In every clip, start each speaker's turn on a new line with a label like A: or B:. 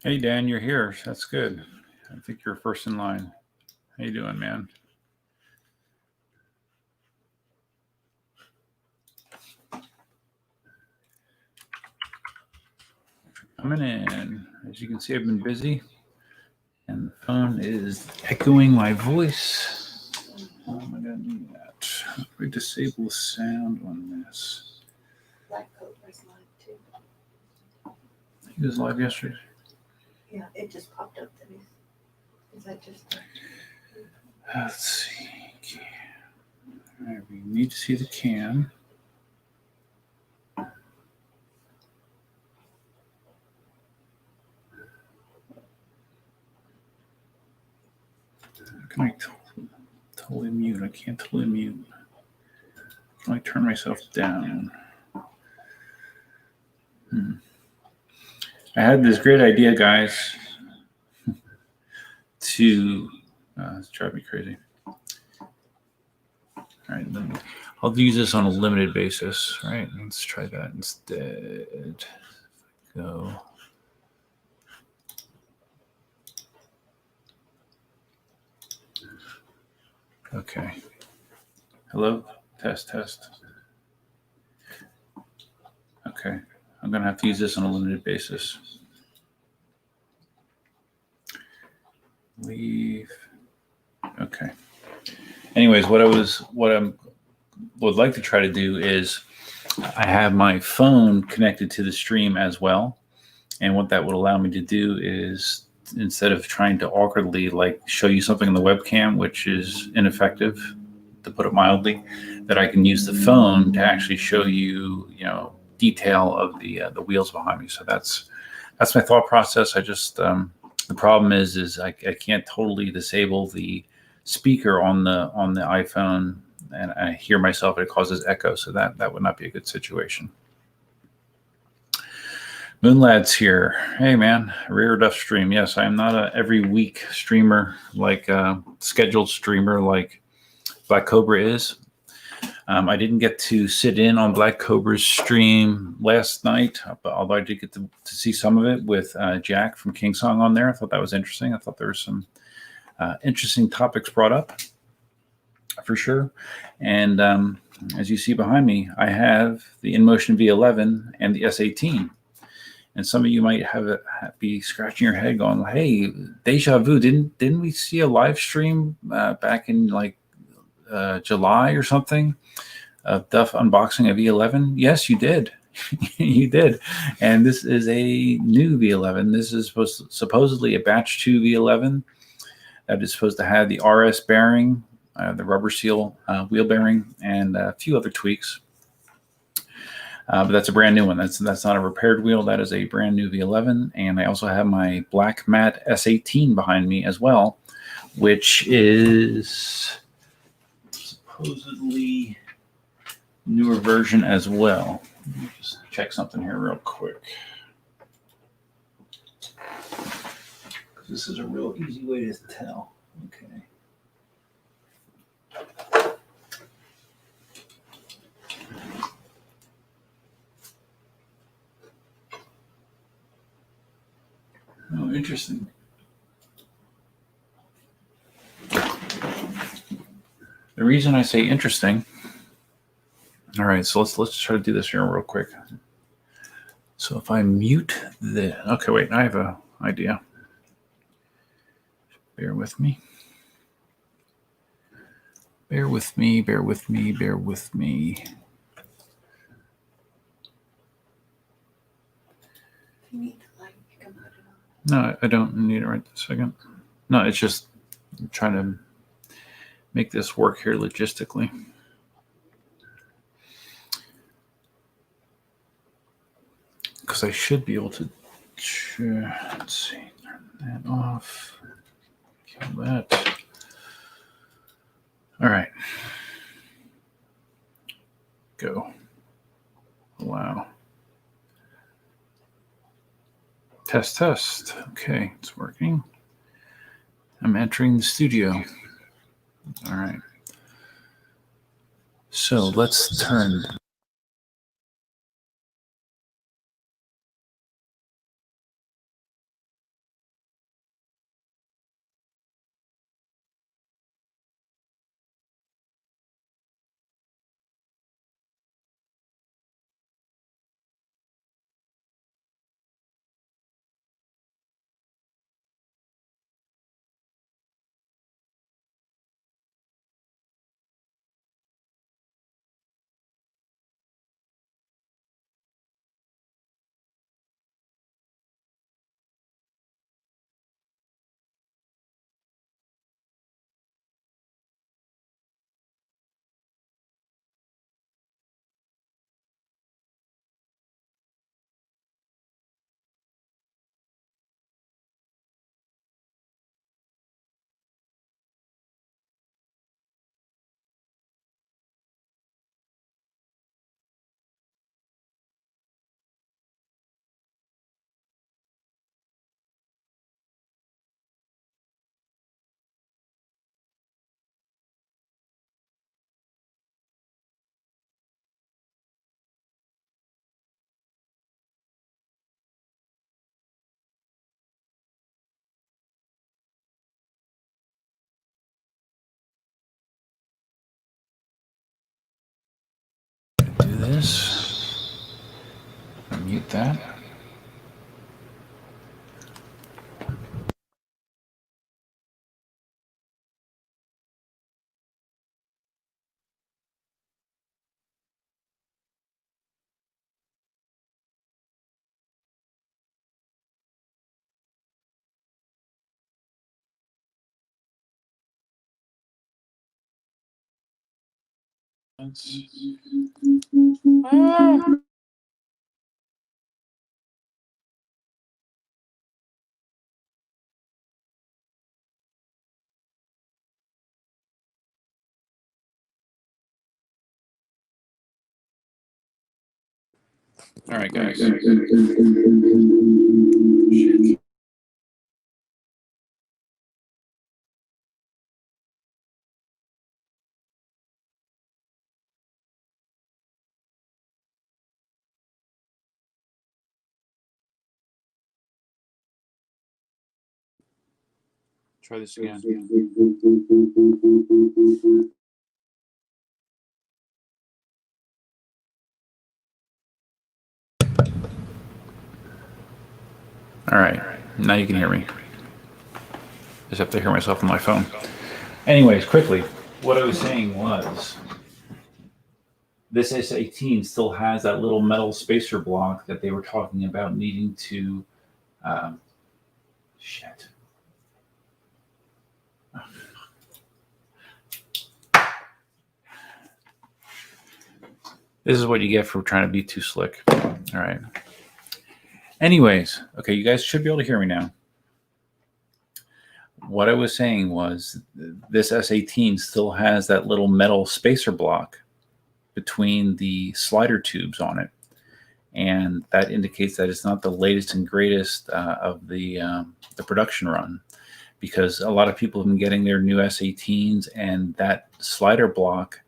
A: Hey, Dan, you're here. That's good. I think you're first in line. How you doing, man? Coming in. As you can see, I've been busy, and the phone is echoing my voice. How am I going to do that? How do we disable the sound on this?
B: Black Cobra's live too.
A: He was live yesterday.
B: Yeah, it just popped up to me. Is that just?
A: Let's see. All right, we need to see the cam. Can I totally mute? I can't totally mute. Can I turn myself down? I had this great idea, guys, to it's driving me crazy. All right, I'll use this on a limited basis. All right, let's try that instead. Go. Okay. Hello? Test. Okay. I'm going to have to use this on a limited basis. Leave. Okay. Anyways, what I would like to try to do is I have my phone connected to the stream as well. And what that would allow me to do is, instead of trying to awkwardly show you something on the webcam, which is ineffective, to put it mildly, that I can use the phone to actually show you, detail of the wheels behind me. So that's my thought process. I just the problem is I can't totally disable the speaker on the iPhone, and I hear myself. It causes echo, so that would not be a good situation. Moonlad's here. Hey, man, Rare Duff stream. Yes, I am not a every week streamer, scheduled streamer like Black Cobra is. I didn't get to sit in on Black Cobra's stream last night, although I did get to see some of it with Jack from KingSong on there. I thought that was interesting. I thought there were some interesting topics brought up, for sure. And as you see behind me, I have the InMotion V11 and the S18. And some of you might be scratching your head going, hey, deja vu, didn't we see a live stream back in July or something of Duff unboxing a V11? Yes, you did. You did. And this is a new V11. This is supposedly a batch 2 V11 that is supposed to have the RS bearing, the rubber seal wheel bearing, and a few other tweaks. But that's a brand new one. That's not a repaired wheel. That is a brand new V11. And I also have my black matte S18 behind me as well, which is supposedly newer version as well. Let me just check something here real quick. This is a real easy way to tell. Okay. Oh, interesting. The reason I say interesting. All right, so let's try to do this here real quick. So if I mute okay, wait, I have an idea. Bear with me. Bear with me.
B: You need the light. You can put it on.
A: No, I don't need it right this second. No, it's just I'm trying to make this work here logistically. Because I should be able to, let's see, turn that off, kill that. All right, go, allow, test, okay, it's working. I'm entering the studio. All right, so let's turn is. Mute that. All right, guys. Shit. Try this again. All right, now you can hear me. Just have to hear myself on my phone. Anyways, quickly, what I was saying was this S18 still has that little metal spacer block that they were talking about needing to. Shit. This is what you get for trying to be too slick. All right. Anyways, okay, you guys should be able to hear me now. What I was saying was this S18 still has that little metal spacer block between the slider tubes on it. And that indicates that it's not the latest and greatest of the production run, because a lot of people have been getting their new S18s and that slider block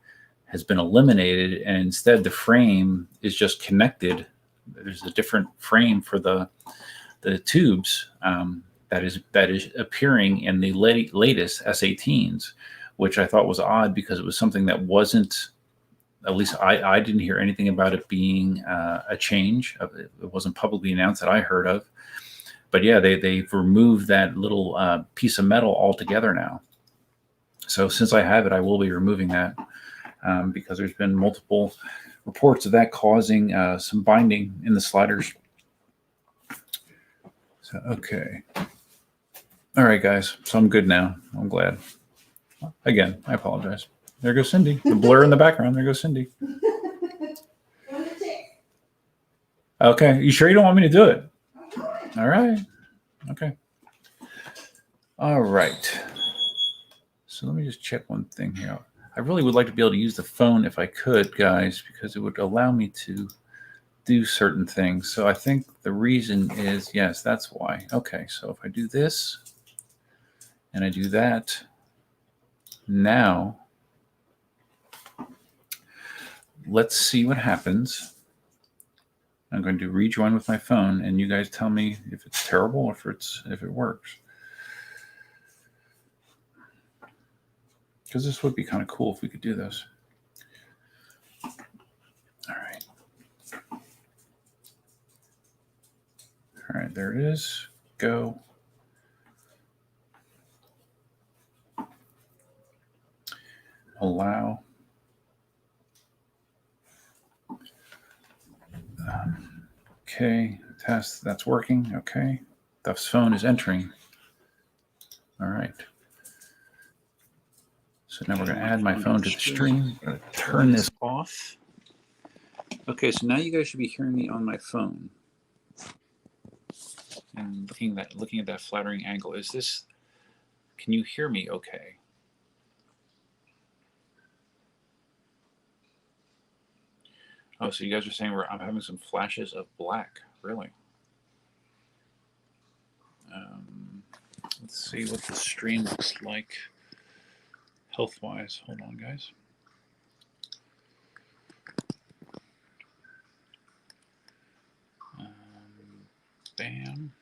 A: has been eliminated, and instead the frame is just connected. There's a different frame for the tubes that is appearing in the latest S18s, which I thought was odd because it was something that wasn't, at least I didn't hear anything about it being a change. It wasn't publicly announced that I heard of. But yeah, they've removed that little piece of metal altogether now. So since I have it, I will be removing that because there's been multiple reports of that causing some binding in the sliders. So, okay. All right, guys. So I'm good now. I'm glad. Again, I apologize. There goes Cindy. The blur in the background. There goes Cindy. Okay. You sure you don't want me to do it? All right. Okay. All right. So let me just check one thing here. I really would like to be able to use the phone if I could, guys, because it would allow me to do certain things. So I think the reason is, yes, that's why. Okay. So if I do this and I do that, now let's see what happens. I'm going to rejoin with my phone, and you guys tell me if it's terrible or if it works. Because this would be kind of cool if we could do this. All right. All right, there it is. Go. Allow. Okay, test, that's working. Okay, the phone is entering. All right. So now we're going to add my phone to the stream. I'm going to turn this off. Okay, so now you guys should be hearing me on my phone. And looking at that flattering angle. Is this, can you hear me okay? Oh, so you guys are saying I'm having some flashes of black. Really? Let's see what the stream looks like health-wise. Hold on, guys. Bam.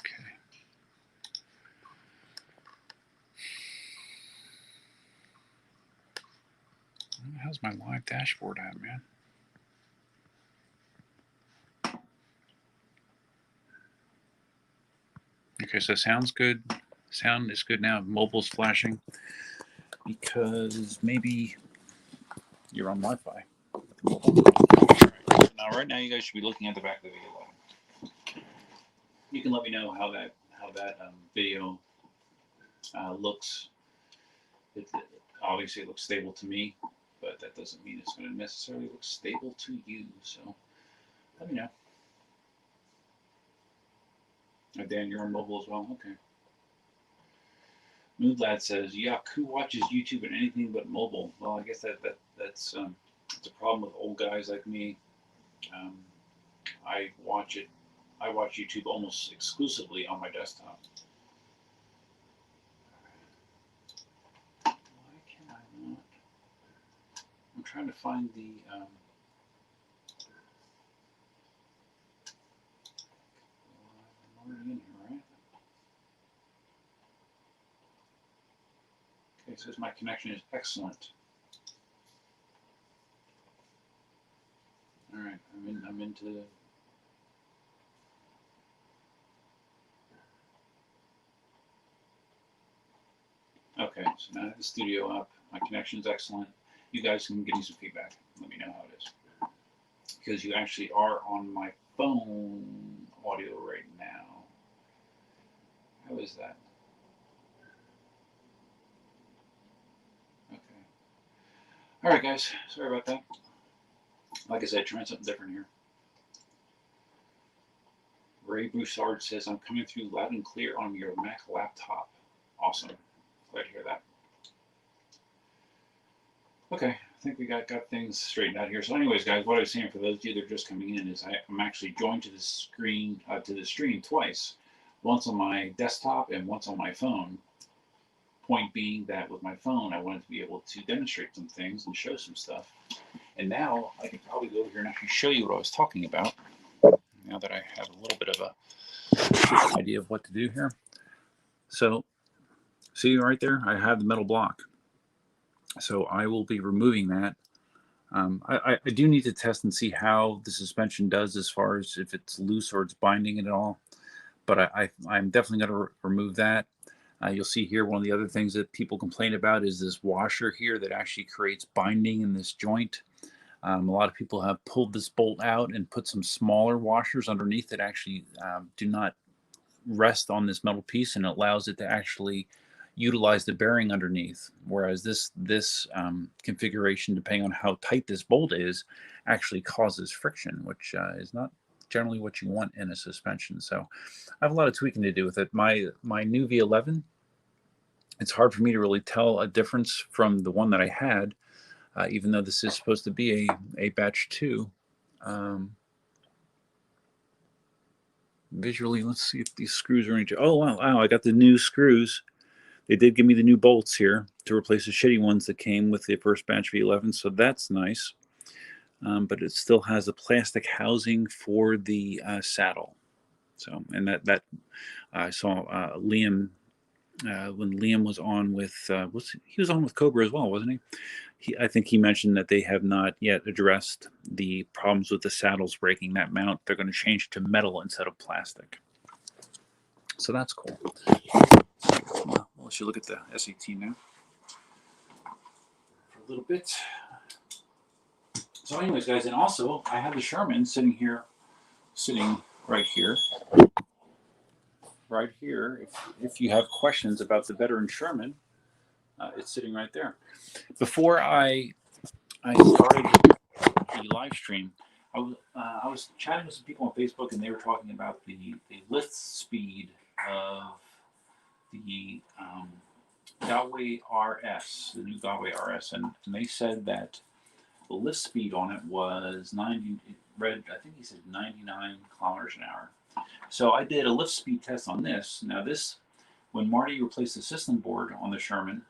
A: Okay. hell's my live dashboard at, man? Okay, so sound's good. Sound is good now. Mobile's flashing because maybe you're on Wi-Fi. Now, right now, you guys should be looking at the back of the V11. You can let me know how that video looks. Obviously, it looks stable to me, but that doesn't mean it's going to necessarily look stable to you. So let me know. Oh, Dan, you're on mobile as well? Okay. Mood Lad says, yuck, who watches YouTube and anything but mobile? Well, I guess that's a problem with old guys like me. I watch YouTube almost exclusively on my desktop. Why can I not? I'm trying to find the I'm already in here, right? Okay, it says my connection is excellent. All right, I'm into. Okay, so now I have the studio up. My connection is excellent. You guys can give me some feedback. Let me know how it is. Because you actually are on my phone audio right now. How is that? Okay. All right, guys. Sorry about that. Like I said, trying something different here. Ray Broussard says, I'm coming through loud and clear on your Mac laptop. Awesome. Glad to hear that. Okay, I think we got things straightened out here. So anyways, guys, what I was saying for those of you that are just coming in is I'm actually joined to the screen, to the stream twice. Once on my desktop and once on my phone. Point being that with my phone, I wanted to be able to demonstrate some things and show some stuff. And now I can probably go over here and actually show you what I was talking about. Now that I have a little bit of a idea of what to do here. So see right there, I have the metal block. So I will be removing that. I do need to test and see how the suspension does as far as if it's loose or it's binding it at all. But I'm definitely going to remove that. You'll see here one of the other things that people complain about is this washer here that actually creates binding in this joint. A lot of people have pulled this bolt out and put some smaller washers underneath that actually do not rest on this metal piece, and it allows it to actually utilize the bearing underneath. Whereas this configuration, depending on how tight this bolt is, actually causes friction, which is not generally what you want in a suspension. So I have a lot of tweaking to do with it. My new V11, it's hard for me to really tell a difference from the one that I had, even though this is supposed to be a batch 2. Visually, let's see if these screws are any. Oh wow! I got the new screws. They did give me the new bolts here to replace the shitty ones that came with the first batch V11, so that's nice. But it still has a plastic housing for the saddle. So, and that I saw Liam when Liam was on with he was on with Cobra as well, wasn't he? I think he mentioned that they have not yet addressed the problems with the saddles breaking that mount. They're going to change to metal instead of plastic. So that's cool. Well, let's look at the S18 now for a little bit. So anyways, guys, and also I have the Sherman sitting right here. Right here. If you have questions about the veteran Sherman, it's sitting right there. Before I started the live stream, I was chatting with some people on Facebook, and they were talking about the lift speed of the Gotway RS, the new Gotway RS, and they said that the lift speed on it was 90. It read, I think he said 99 kilometers an hour. So I did a lift speed test on this. Now this, when Marty replaced the system board on the Sherman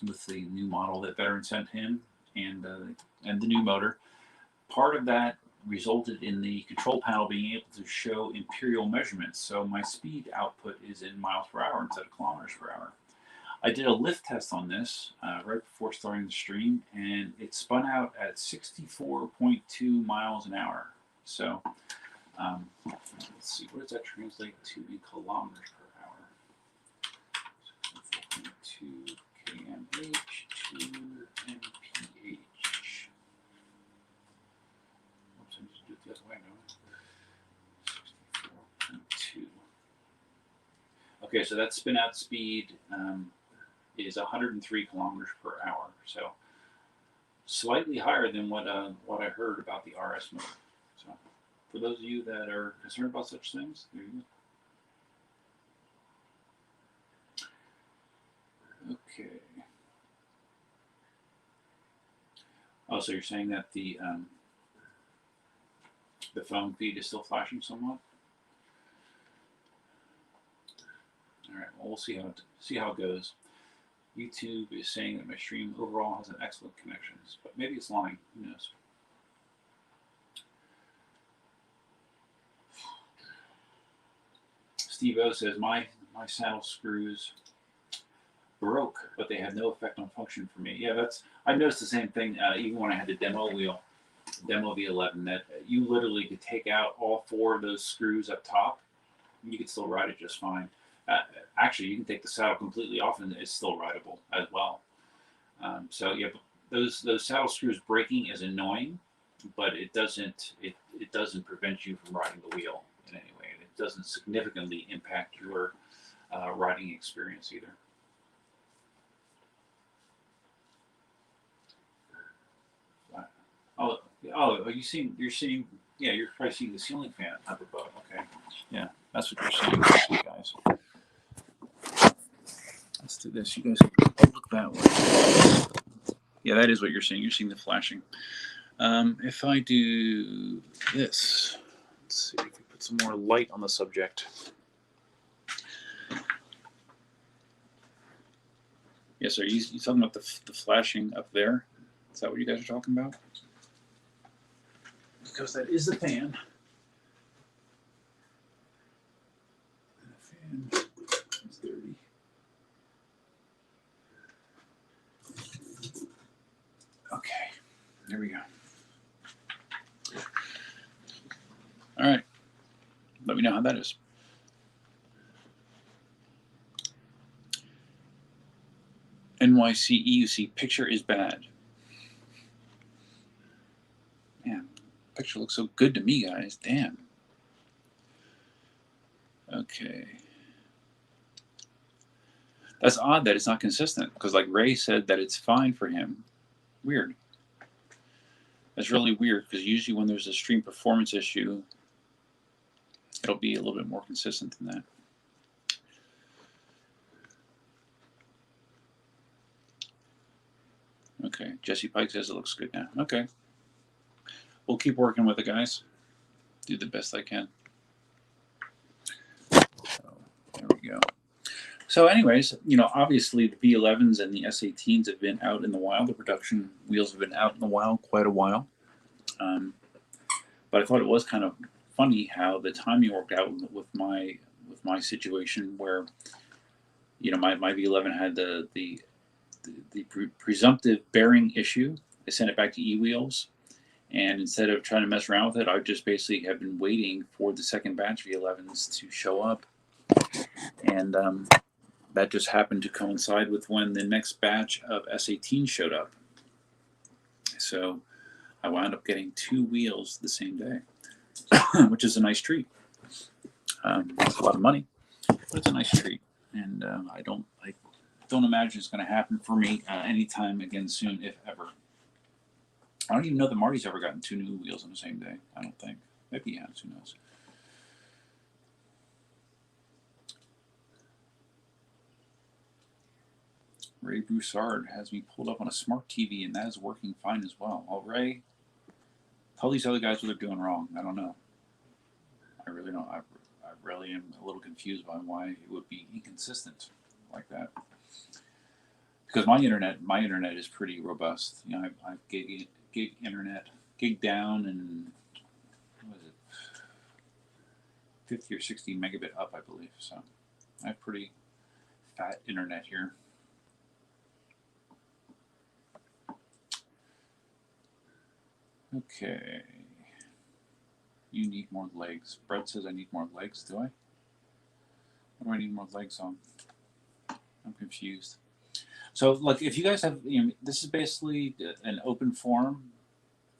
A: with the new model that Veteran sent him and the new motor, part of that resulted in the control panel being able to show imperial measurements. So my speed output is in miles per hour instead of kilometers per hour. I did a lift test on this right before starting the stream, and it spun out at 64.2 miles an hour. So let's see, what does that translate to in kilometers per hour? 64.2 kmh to mph. Oops, I need to do it the other way now. 64.2. Okay, so that spin out speed is 103 kilometers per hour. So slightly higher than what I heard about the RS motor. So for those of you that are concerned about such things, there you go. Okay. Oh, so you're saying that the phone feed is still flashing somewhat? All right. Well, we'll see how it goes. YouTube is saying that my stream overall has an excellent connections, but maybe it's lying. Who knows? Steve O says my saddle screws broke, but they have no effect on function for me. Yeah, I noticed the same thing even when I had the demo V11, that you literally could take out all 4 of those screws up top, and you could still ride it just fine. Actually, you can take the saddle completely off, and it's still rideable as well. So yeah, those saddle screws breaking is annoying, but it doesn't prevent you from riding the wheel in any way. It doesn't significantly impact your riding experience either. Oh, you're seeing, yeah, you're probably seeing the ceiling fan up above. Okay, yeah, that's what you're seeing, guys. Let's do this. You guys look that way. Yeah, that is what you're seeing. You're seeing the flashing. If I do this, let's see if we put some more light on the subject. Yes, are you talking about the flashing up there? Is that what you guys are talking about? Because that is the fan. The fan is dirty. Okay, there we go. All right, let me know how that is. NYCEUC, picture is bad. Man, picture looks so good to me, guys. Damn. Okay. That's odd that it's not consistent, because like Ray said that it's fine for him. Weird. That's really weird, because usually when there's a stream performance issue, it'll be a little bit more consistent than that. Okay, Jesse Pike says it looks good now. Okay. We'll keep working with it, guys. Do the best I can. So, there we go. So anyways, you know, obviously the V11s and the S18s have been out in the wild. The production wheels have been out in the wild quite a while. But I thought it was kind of funny how the timing worked out with my situation, where, you know, my V11 had the presumptive bearing issue. I sent it back to eWheels, and instead of trying to mess around with it, I just basically have been waiting for the second batch V11s to show up, and that just happened to coincide with when the next batch of S18 showed up. So I wound up getting 2 wheels the same day, which is a nice treat. It's a lot of money, but it's a nice treat, and I don't imagine it's going to happen for me anytime again soon, if ever. I don't even know that Marty's ever gotten 2 new wheels on the same day. I don't think. Maybe he has. Who knows? Ray Broussard has me pulled up on a smart TV, and that is working fine as well. Well, Ray, tell these other guys what they're doing wrong. I don't know. I really don't. I really am a little confused by why it would be inconsistent like that. Because my internet is pretty robust. You know, I have gig internet, gig down, and what was it, 50 or 60 megabit up, I believe. So I have pretty fat internet here. Okay. You need more legs. Brett says I need more legs. Do I? What do I need more legs on? I'm confused. So, like, if you guys have, this is basically an open forum.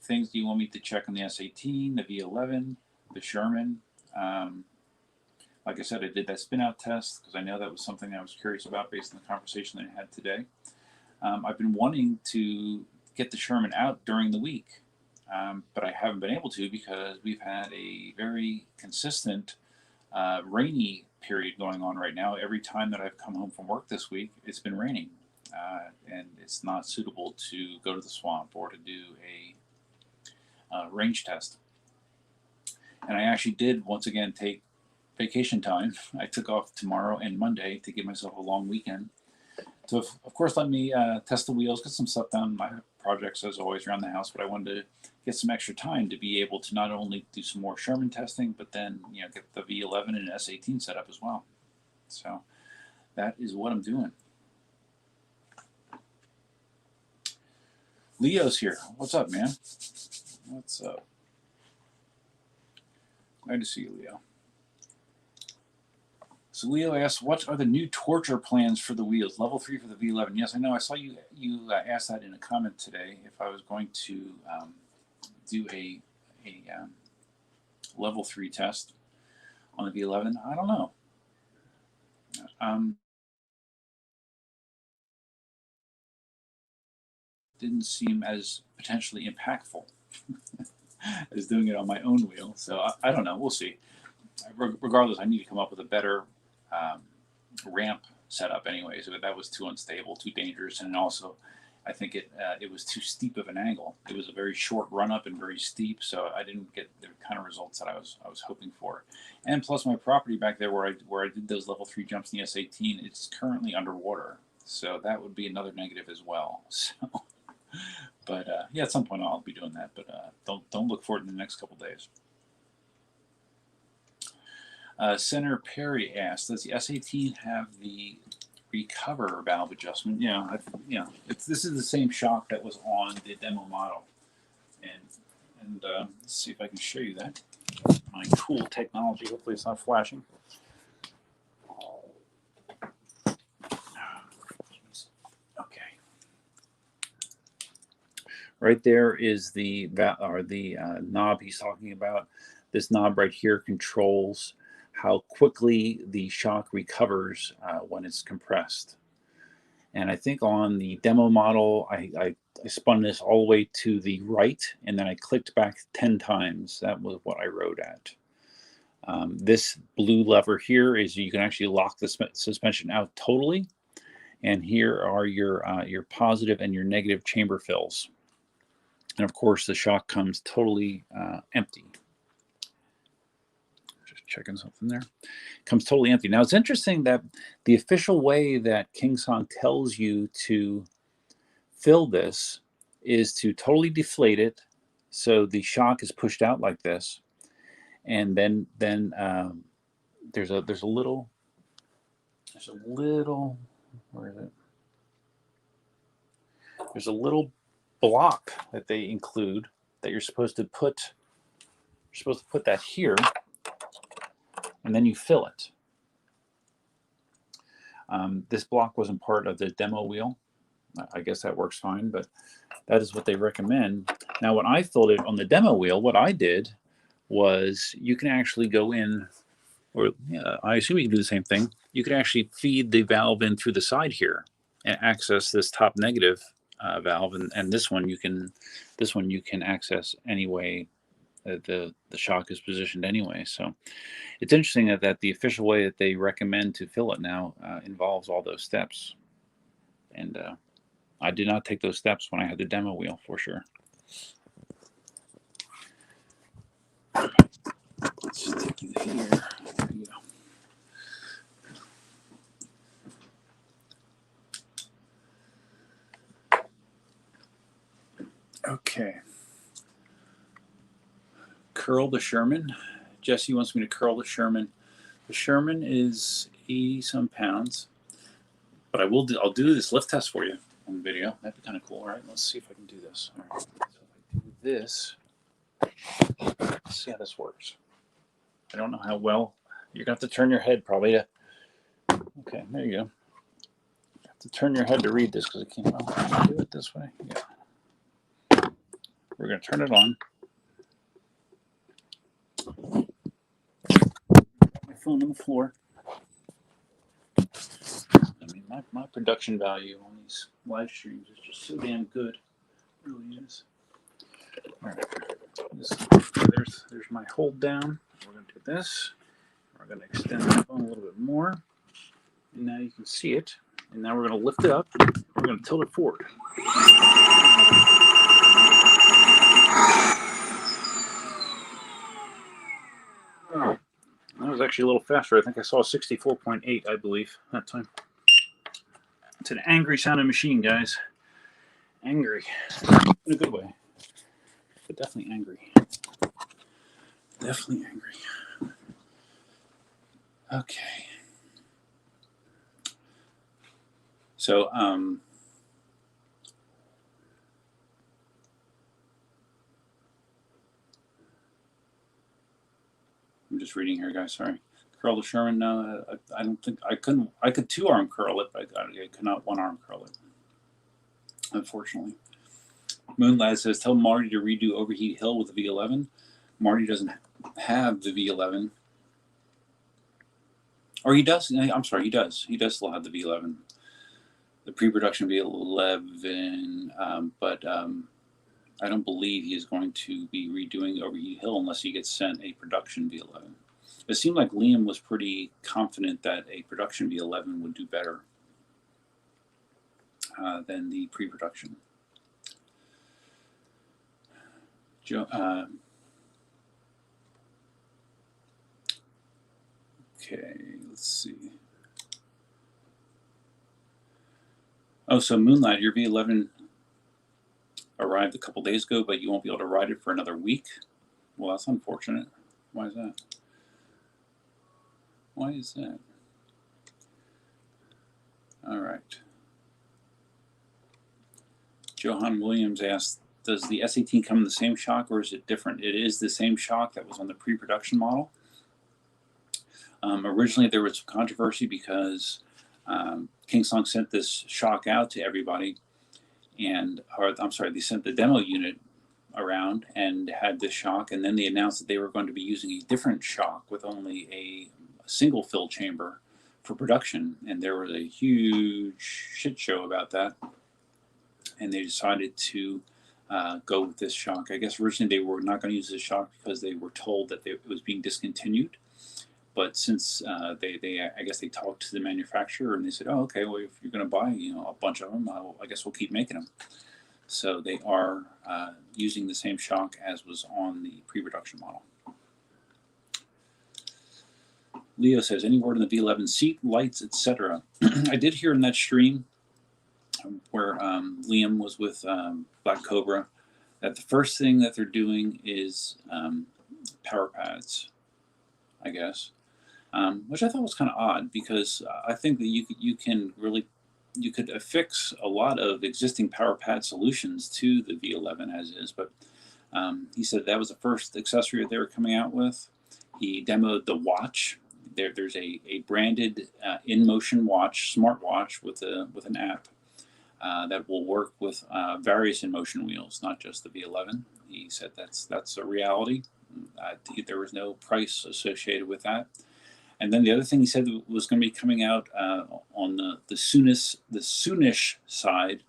A: Things do you want me to check on the S18, the V11, the Sherman? Like I said, I did that spin out test because I know that was something I was curious about based on the conversation that I had today. I've been wanting to get the Sherman out during the week, but I haven't been able to because we've had a very consistent rainy period going on right now. Every time that I've come home from work this week, it's been raining, and it's not suitable to go to the swamp or to do a range test. And I actually did once again take vacation time. I took off tomorrow and Monday to give myself a long weekend. So, of course, let me test the wheels, get some stuff done, my projects as always around the house, but I wanted to get some extra time to be able to not only do some more Sherman testing, but then get the V11 and S18 set up as well. So that is what I'm doing. Leo's here. What's up, man? What's up? Glad to see you, Leo. So Leo asks, what are the new torture plans for the wheels? Level 3 for the V11. Yes, I know. I saw you asked that in a comment today if I was going to do a level 3 test on the V11. I don't know. Didn't seem as potentially impactful as doing it on my own wheel. So I don't know. We'll see. Regardless, I need to come up with a better ramp setup anyways. That was too unstable, too dangerous, and also I think it was too steep of an angle. It was a very short run up and very steep, so I didn't get the kind of results that I was hoping for. And plus, my property back there where I did those level 3 jumps in the S18, it's currently underwater, so that would be another negative as well. So, but yeah, at some point I'll be doing that, but don't look for it in the next couple days. Senator Perry asked, does the S18 have the recover valve adjustment? Yeah, this is the same shock that was on the demo model. And let's see if I can show you that. My cool technology. Hopefully it's not flashing. Okay. Right there is the knob he's talking about. This knob right here controls how quickly the shock recovers when it's compressed. And I think on the demo model, I spun this all the way to the right, and then I clicked back 10 times. That was what I rode at. This blue lever here is you can actually lock the suspension out totally. And here are your positive and your negative chamber fills. And of course, the shock comes totally empty. Checking something there. Comes totally empty. Now it's interesting that the official way that KingSong tells you to fill this is to totally deflate it, so the shock is pushed out like this, and then there's a little where is it? There's a little block that they include that you're supposed to put. You're supposed to put that here. And then you fill it. This block wasn't part of the demo wheel. I guess that works fine, but that is what they recommend. Now, when I filled it on the demo wheel, what I did was you can actually go in, or I assume you can do the same thing. You can actually feed the valve in through the side here and access this top negative valve, and this one you can access any way the shock is positioned anyway. So it's interesting that the official way that they recommend to fill it now involves all those steps. And I did not take those steps when I had the demo wheel, for sure. Let's stick you here. There you go. Okay. Curl the Sherman. Jesse wants me to curl the Sherman. The Sherman is 80-some pounds, but I'll do this lift test for you on the video. That'd be kind of cool. All right, let's see if I can do this. All right, so if I do this, Let's see how this works. I don't know how well. You're going to have to turn your head probably to. Okay, there you go. You have to turn your head to read this because it can't. Well, do it this way. Yeah. We're going to turn it on. My phone on the floor. I mean, my production value on these live streams is just so damn good. It really is. All right. There's my hold down. We're going to do this. We're going to extend the phone a little bit more. And now you can see it. And now we're going to lift it up. We're going to tilt it forward. That was actually a little faster. I think I saw 64.8, I believe, that time. It's an angry sounding machine, guys. Angry. In a good way. But definitely angry. Definitely angry. Okay. So, I'm just reading here, guys. Sorry. Curl the Sherman. No, I don't think I couldn't. I could 2-arm curl it, but I could not 1-arm curl it. Unfortunately. Moonlad says, "Tell Marty to redo Overheat Hill with the V11." Marty doesn't have the V11, or he does. I'm sorry, he does. He does still have the V11, the pre-production V11, but I don't believe he is going to be redoing Overheat Hill unless he gets sent a production V11. It seemed like Liam was pretty confident that a production V11 would do better than the pre-production. Okay, let's see. Oh, so Moonlight, your V11 arrived a couple days ago, but you won't be able to ride it for another week. Well, that's unfortunate. Why is that? Why is that? All right. Johan Williams asked, does the S18 come in the same shock or is it different? It is the same shock that was on the pre-production model. Originally, there was controversy because KingSong sent this shock out to everybody, they sent the demo unit around and had this shock, and then they announced that they were going to be using a different shock with only a single fill chamber for production, and there was a huge shit show about that, and they decided to go with this shock. I guess originally they were not going to use this shock because they were told that it was being discontinued. But since I guess they talked to the manufacturer and they said, oh, okay, well, if you're going to buy, a bunch of them, I guess we'll keep making them. So they are using the same shock as was on the pre-production model. Leo says, any word on the V11 seat, lights, etc.? I did hear in that stream where Liam was with Black Cobra that the first thing that they're doing is power pads, I guess. Which I thought was kind of odd because I think that you could affix a lot of existing power pad solutions to the V11 as is, but he said that was the first accessory that they were coming out with. He demoed the watch. There's a branded InMotion watch, smartwatch with an app that will work with various InMotion wheels, not just the V11. He said that's a reality. There was no price associated with that. And then the other thing he said was going to be coming out on the soonish side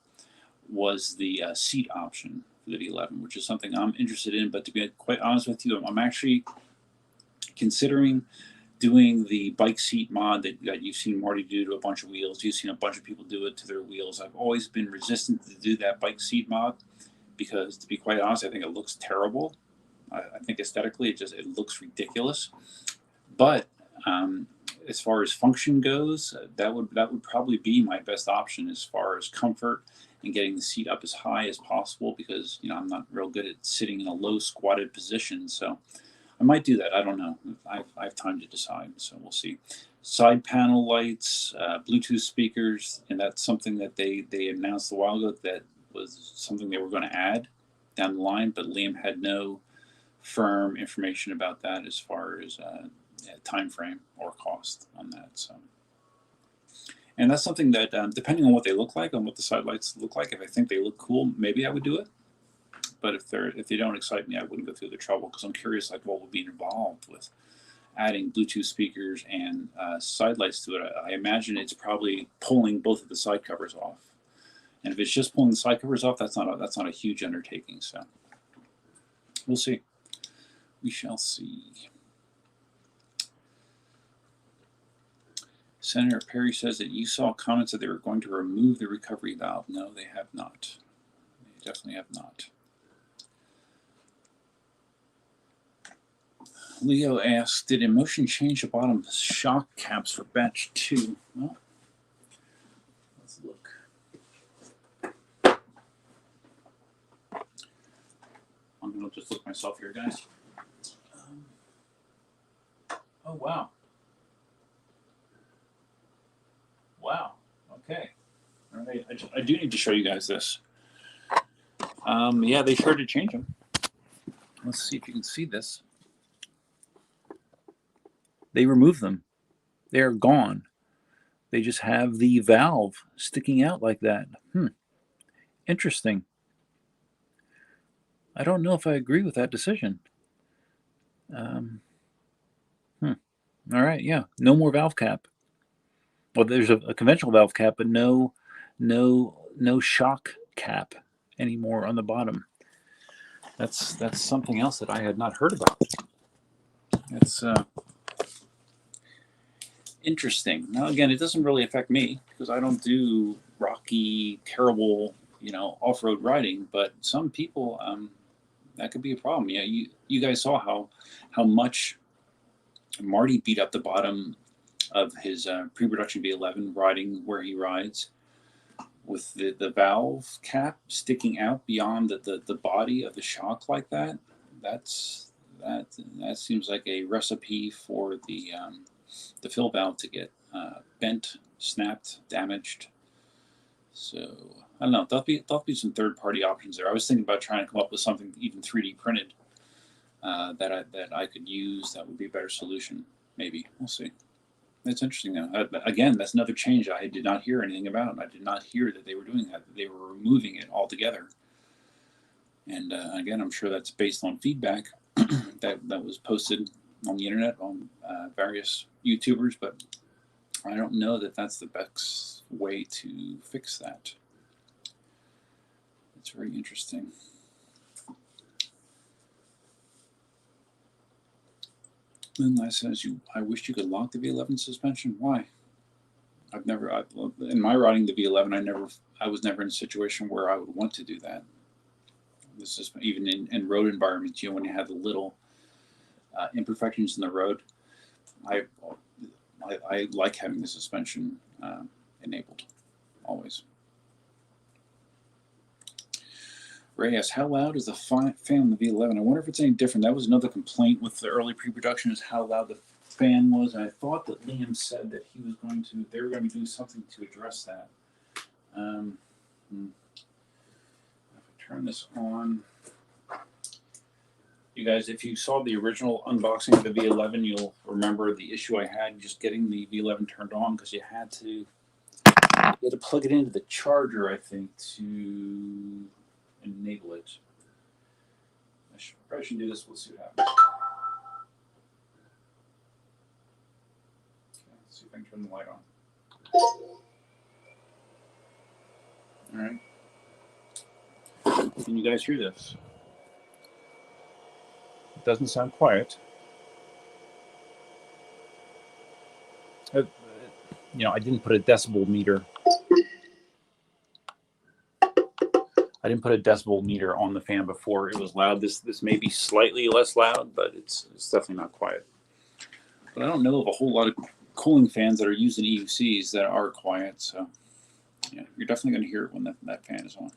A: was the seat option for the V11, which is something I'm interested in. But to be quite honest with you, I'm actually considering doing the bike seat mod that you've seen Marty do to a bunch of wheels. You've seen a bunch of people do it to their wheels. I've always been resistant to do that bike seat mod because, to be quite honest, I think it looks terrible. I think aesthetically it looks ridiculous. But as far as function goes, that would probably be my best option as far as comfort and getting the seat up as high as possible because I'm not real good at sitting in a low squatted position. So I might do that. I don't know. I have time to decide, so we'll see. Side panel lights, Bluetooth speakers, and that's something that they announced a while ago that was something they were going to add down the line, but Liam had no firm information about that as far as time frame or cost on that. So, and that's something that depending on what they look like, on what the side lights look like, if I think they look cool, maybe I would do it. But if they don't excite me, I wouldn't go through the trouble, because I'm curious like what would be involved with adding Bluetooth speakers and side lights to it. I imagine it's probably pulling both of the side covers off. And if it's just pulling the side covers off, that's not a huge undertaking. So we'll see. We shall see. Senator Perry says that you saw comments that they were going to remove the recovery valve. No, they have not. They definitely have not. Leo asks, did InMotion change the bottom shock caps for batch 2? Well, let's look. I'm going to just look myself here, guys. Oh, wow. Wow. Okay. All right. I do need to show you guys this. Yeah, they sure did change them. Let's see if you can see this. They removed them. They're gone. They just have the valve sticking out like that. Interesting. I don't know if I agree with that decision. All right, yeah. No more valve cap. Well, there's a conventional valve cap, but no shock cap anymore on the bottom. That's something else that I had not heard about. It's interesting. Now, again, it doesn't really affect me because I don't do rocky, terrible, off-road riding. But some people, that could be a problem. Yeah, you guys saw how much Marty beat up the bottom of his pre-production V11 riding where he rides, with the valve cap sticking out beyond the body of the shock like that. That seems like a recipe for the fill valve to get bent, snapped, damaged. So I don't know. There'll be some third-party options there. I was thinking about trying to come up with something even 3D printed that I could use. That would be a better solution. Maybe we'll see. That's interesting though. Again, that's another change I did not hear anything about. I did not hear that they were doing that. They were removing it altogether. And again, I'm sure that's based on feedback that was posted on the internet on various YouTubers, but I don't know that that's the best way to fix that. It's very interesting. Moonlight says, I wish you could lock the V11 suspension. Why? In my riding the V11, I was never in a situation where I would want to do that. This is even in road environments, when you have the little imperfections in the road, I like having the suspension enabled, always. Ray asks, how loud is the fan on the V11? I wonder if it's any different. That was another complaint with the early pre-production, is how loud the fan was. And I thought that Liam said that they were going to be doing something to address that. If I turn this on, you guys, if you saw the original unboxing of the V11, you'll remember the issue I had just getting the V11 turned on, because you had to plug it into the charger, I think, to enable it. I probably should do this. We'll see what happens. Okay, let's see if I can turn the light on. All right. Can you guys hear this? It doesn't sound quiet. I didn't put a decibel meter. I didn't put a decibel meter on the fan before it was loud. This may be slightly less loud, but it's definitely not quiet. But I don't know of a whole lot of cooling fans that are using EUCs that are quiet. So yeah, you're definitely going to hear it when that fan is on.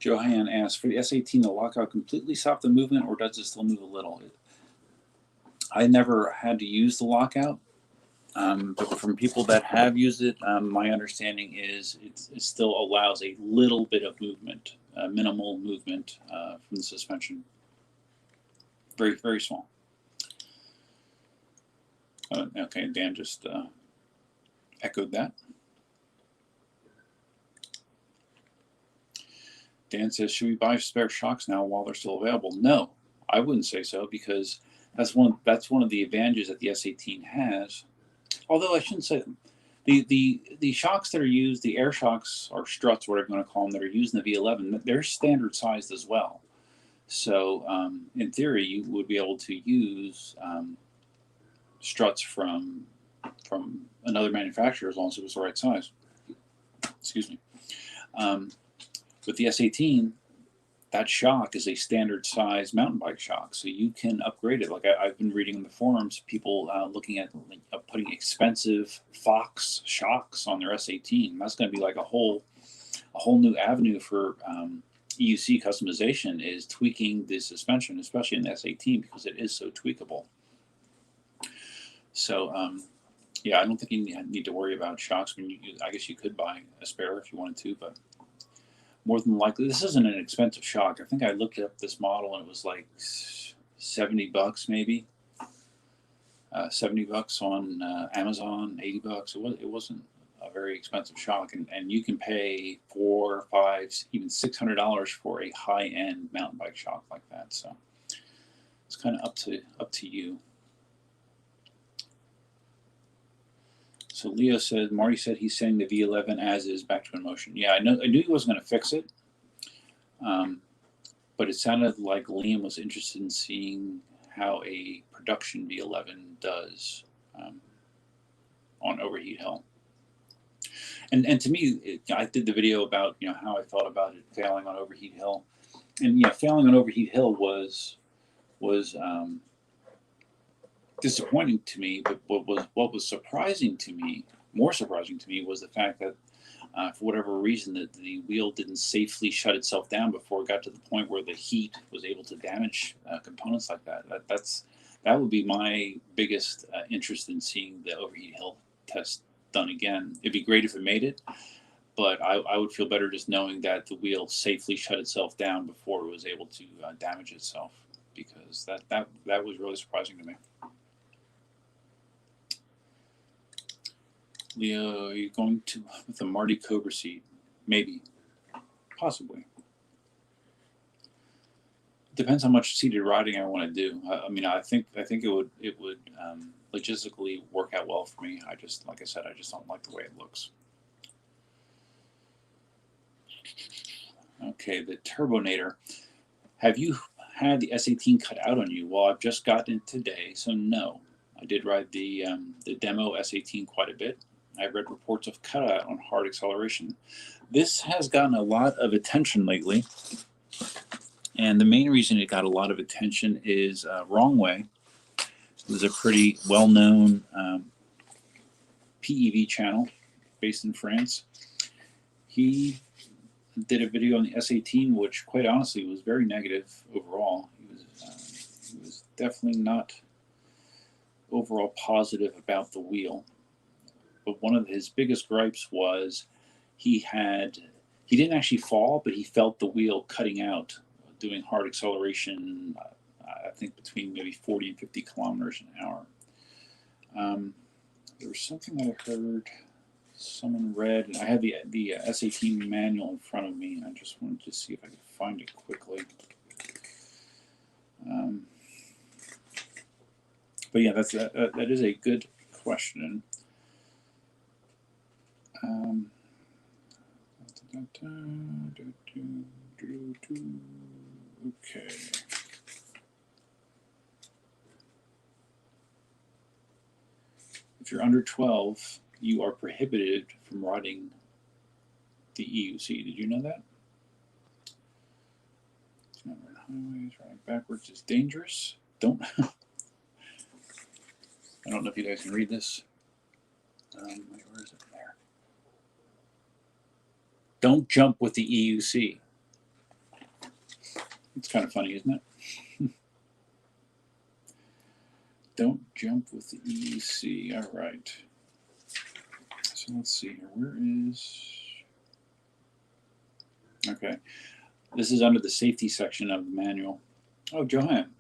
A: Johan asks, for the S18, the lockout completely stopped the movement, or does it still move a little? I never had to use the lockout. But from people that have used it, my understanding is it still allows a little bit of movement, minimal movement from the suspension. Very, very small. Okay, Dan just echoed that. Dan says, should we buy spare shocks now while they're still available? No, I wouldn't say so, because that's one of the advantages that the S18 has. Although I shouldn't say the shocks that are used, the air shocks or struts, whatever you want to call them, that are used in the V11, they're standard sized as well. So in theory, you would be able to use struts from another manufacturer as long as it was the right size. Excuse me. With the S18, that shock is a standard size mountain bike shock, so you can upgrade it. Like I've been reading in the forums, people looking at putting expensive Fox shocks on their S18. That's going to be like a whole new avenue for EUC customization, is tweaking the suspension, especially in the S18, because it is so tweakable. So yeah, I don't think you need to worry about shocks. I guess you could buy a spare if you wanted to, but more than likely, this isn't an expensive shock. I think I looked up this model and it was like $70 maybe. $70 on Amazon, $80. It wasn't a very expensive shock, and you can pay $400, $500, even $600 for a high-end mountain bike shock like that. So it's kind of up to you. So Leo said, Marty said he's sending the V11 as is back to InMotion. Yeah, I knew he wasn't going to fix it, but it sounded like Liam was interested in seeing how a production V11 does on Overheat Hill. And to me, I did the video about how I thought about it failing on Overheat Hill, and failing on Overheat Hill was disappointing to me. But what was surprising to me, more surprising to me, was the fact that for whatever reason that the wheel didn't safely shut itself down before it got to the point where the heat was able to damage components like that. That would be my biggest interest in seeing the Overheat Hill test done again. It'd be great if it made it, but I would feel better just knowing that the wheel safely shut itself down before it was able to damage itself, because that was really surprising to me. Leo, are you going to with a Marty Cobra seat? Maybe, possibly. Depends how much seated riding I want to do. I mean, I think it would logistically work out well for me. Like I said, I just don't like the way it looks. Okay, the Turbonator. Have you had the S18 Cutout on you? Well, I've just gotten it today, so no. I did ride the demo S18 quite a bit. I've read reports of Cutout on hard acceleration. This has gotten a lot of attention lately, and the main reason it got a lot of attention is Wrong Way. It was a pretty well-known PEV channel based in France. He did a video on the S18, which quite honestly was very negative overall. He was definitely not overall positive about the wheel. But one of his biggest gripes was he didn't actually fall, but he felt the wheel cutting out doing hard acceleration, I think between maybe 40 and 50 kilometers an hour. There was something that I heard someone read, and I had the S18 manual in front of me, and I just wanted to see if I could find it quickly. But yeah, that is a good question. Okay. If you're under 12, you are prohibited from riding the EUC. Did you know that? Highways, riding backwards is dangerous. Don't. I don't know if you guys can read this. Where is it? There. Don't jump with the EUC. It's kind of funny, isn't it? Don't jump with the EUC. All right. So let's see here. Where is... Okay. This is under the safety section of the manual. Oh, Johan.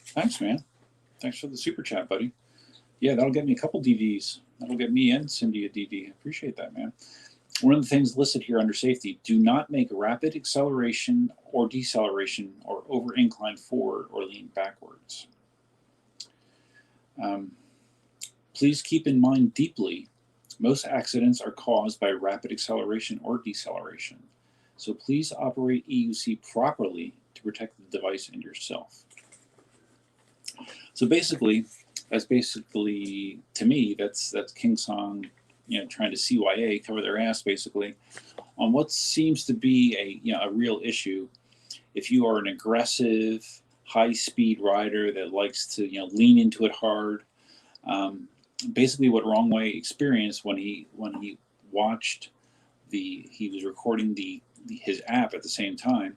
A: Thanks, man. Thanks for the super chat, buddy. Yeah, that'll get me a couple DVDs. That'll get me and Cindy a DD. Appreciate that, man. One of the things listed here under safety, do not make rapid acceleration or deceleration or over incline forward or lean backwards. Please keep in mind deeply, most accidents are caused by rapid acceleration or deceleration. So please operate EUC properly to protect the device and yourself. So basically, to me, that's KingSong, trying to CYA, cover their ass basically, on what seems to be a real issue. If you are an aggressive, high-speed rider that likes to lean into it hard, basically what Wrongway experienced when he watched he was recording his app at the same time,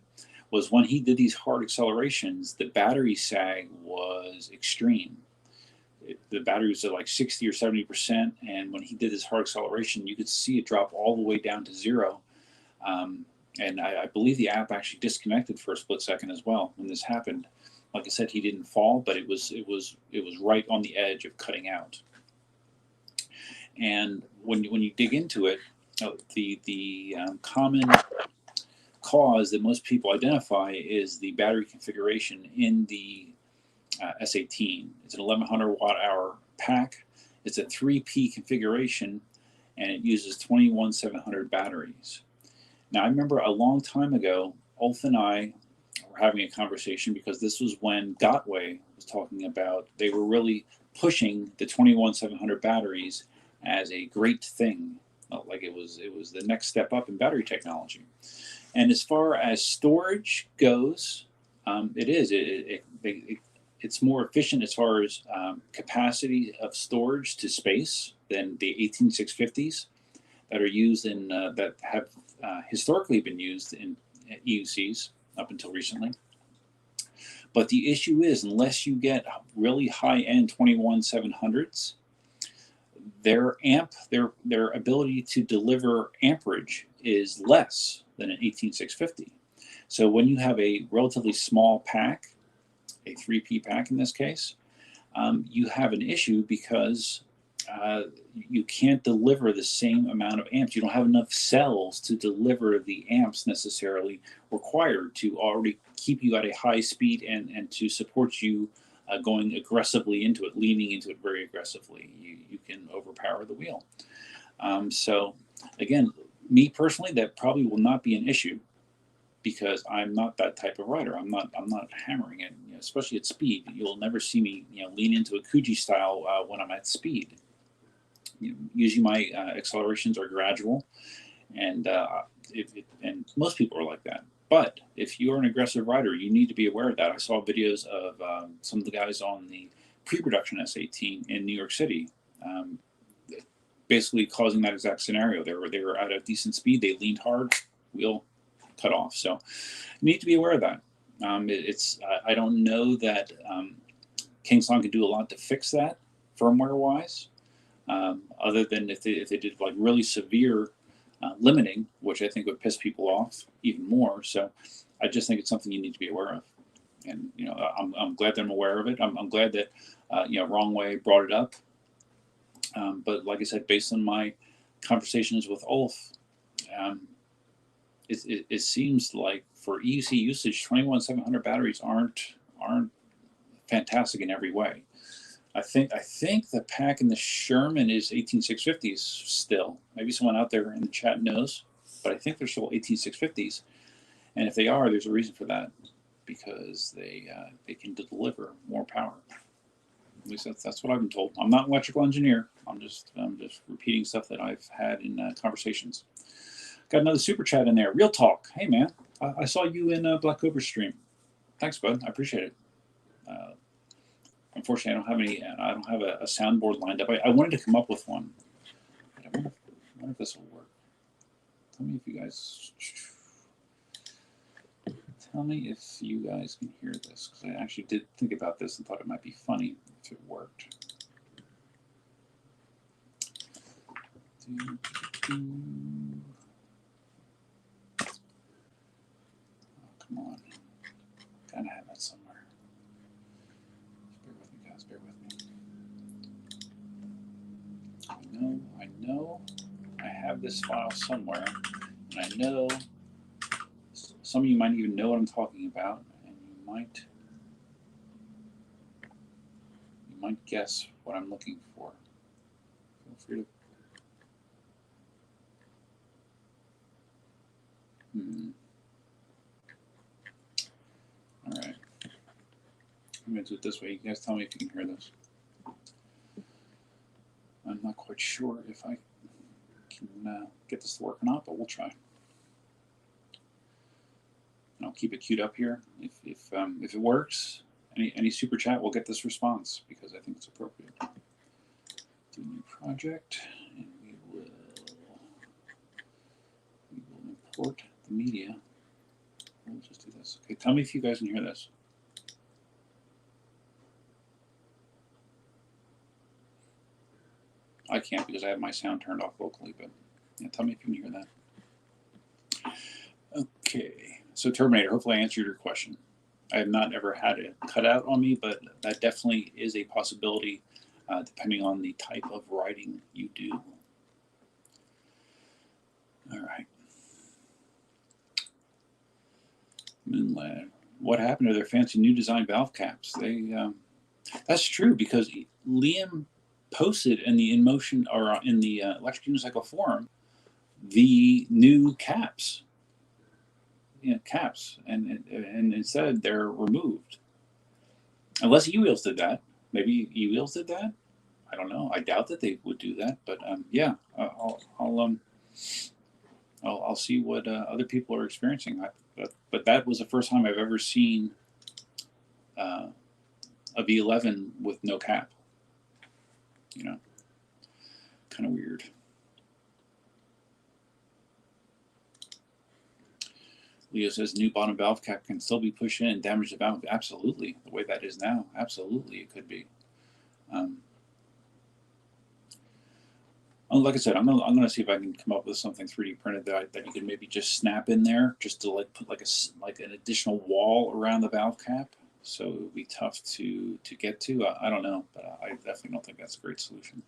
A: was when he did these hard accelerations, the battery sag was extreme. The battery was at like 60 or 70%, and when he did this hard acceleration, you could see it drop all the way down to 0. And I believe the app actually disconnected for a split second as well when this happened. Like I said, he didn't fall, but it was right on the edge of cutting out. And when you dig into it, the common cause that most people identify is the battery configuration in the S18. It's an 1100 watt hour pack. It's a 3P configuration, and it uses 21700 batteries. Now, I remember a long time ago, Ulf and I were having a conversation because this was when Gotway was talking about, they were really pushing the 21700 batteries as a great thing. Like it was the next step up in battery technology. And as far as storage goes, it's more efficient as far as capacity of storage to space than the 18650s that are used in that have historically been used in EUCs up until recently. But the issue is, unless you get really high-end 21700s, their ability to deliver amperage is less than an 18650. So when you have a relatively small pack, a 3P pack in this case, you have an issue because you can't deliver the same amount of amps. You don't have enough cells to deliver the amps necessarily required to already keep you at a high speed and to support you going aggressively into it, leaning into it very aggressively. You can overpower the wheel. So again, me personally, that probably will not be an issue because I'm not that type of rider. I'm not hammering it, especially at speed. You'll never see me lean into a Kuji style when I'm at speed. Usually my accelerations are gradual, and and most people are like that. But if you are an aggressive rider, you need to be aware of that. I saw videos of some of the guys on the pre-production S18 in New York City, basically causing that exact scenario. They were at a decent speed, they leaned hard, wheel cut off. So you need to be aware of that. I don't know that KingSong can do a lot to fix that firmware-wise, other than if they did like really severe limiting, which I think would piss people off even more. So I just think it's something you need to be aware of. And I'm glad that I'm aware of it. I'm glad that Wrongway brought it up. But like I said, based on my conversations with Ulf, it seems like for EUC usage, 21700 batteries aren't fantastic in every way. I think the pack in the Sherman is 18650s still. Maybe someone out there in the chat knows, but I think they're still 18650s. And if they are, there's a reason for that, because they can deliver more power. At least that's what I've been told. I'm not an electrical engineer. I'm just repeating stuff that I've had in conversations. Got another super chat in there. Real talk. Hey man, I saw you in Black Cobra's stream. Thanks, bud. I appreciate it. Unfortunately, I don't have a soundboard lined up. I wanted to come up with one. But I wonder if this will work. Tell me if you guys can hear this, because I actually did think about this and thought it might be funny if it worked. Come on. Gotta have that somewhere. Bear with me, guys. Bear with me. I know I have this file somewhere, and I know some of you might even know what I'm talking about, and you might guess what I'm looking for. Feel free to. All right. I'm going to do it this way. You guys tell me if you can hear this. I'm not quite sure if I can get this to work or not, but we'll try. And I'll keep it queued up here. If it works, any super chat, we'll get this response because I think it's appropriate. Do a new project, and we will import the media. We'll just do this. Okay, tell me if you guys can hear this. I can't because I have my sound turned off locally, but yeah, tell me if you can hear that. Okay, so Terminator, hopefully I answered your question. I have not ever had it cut out on me, but that definitely is a possibility depending on the type of writing you do. All right. Moonlad. What happened to their fancy new design valve caps? That's true because Liam posted in the InMotion or in the Electric Unicycle forum the new caps. Caps, and instead they're removed. Unless E-Wheels did that. Maybe E-Wheels did that. I don't know. I doubt that they would do that. But yeah, I'll see what other people are experiencing. But that was the first time I've ever seen a V11 with no cap. Kind of weird. Leo says new bottom valve cap can still be pushed in and damage the valve. Absolutely, the way that is now, absolutely it could be. Like I said, I'm gonna see if I can come up with something 3D printed that you can maybe just snap in there, just to put like an additional wall around the valve cap, so it would be tough to get to. I don't know, but I definitely don't think that's a great solution.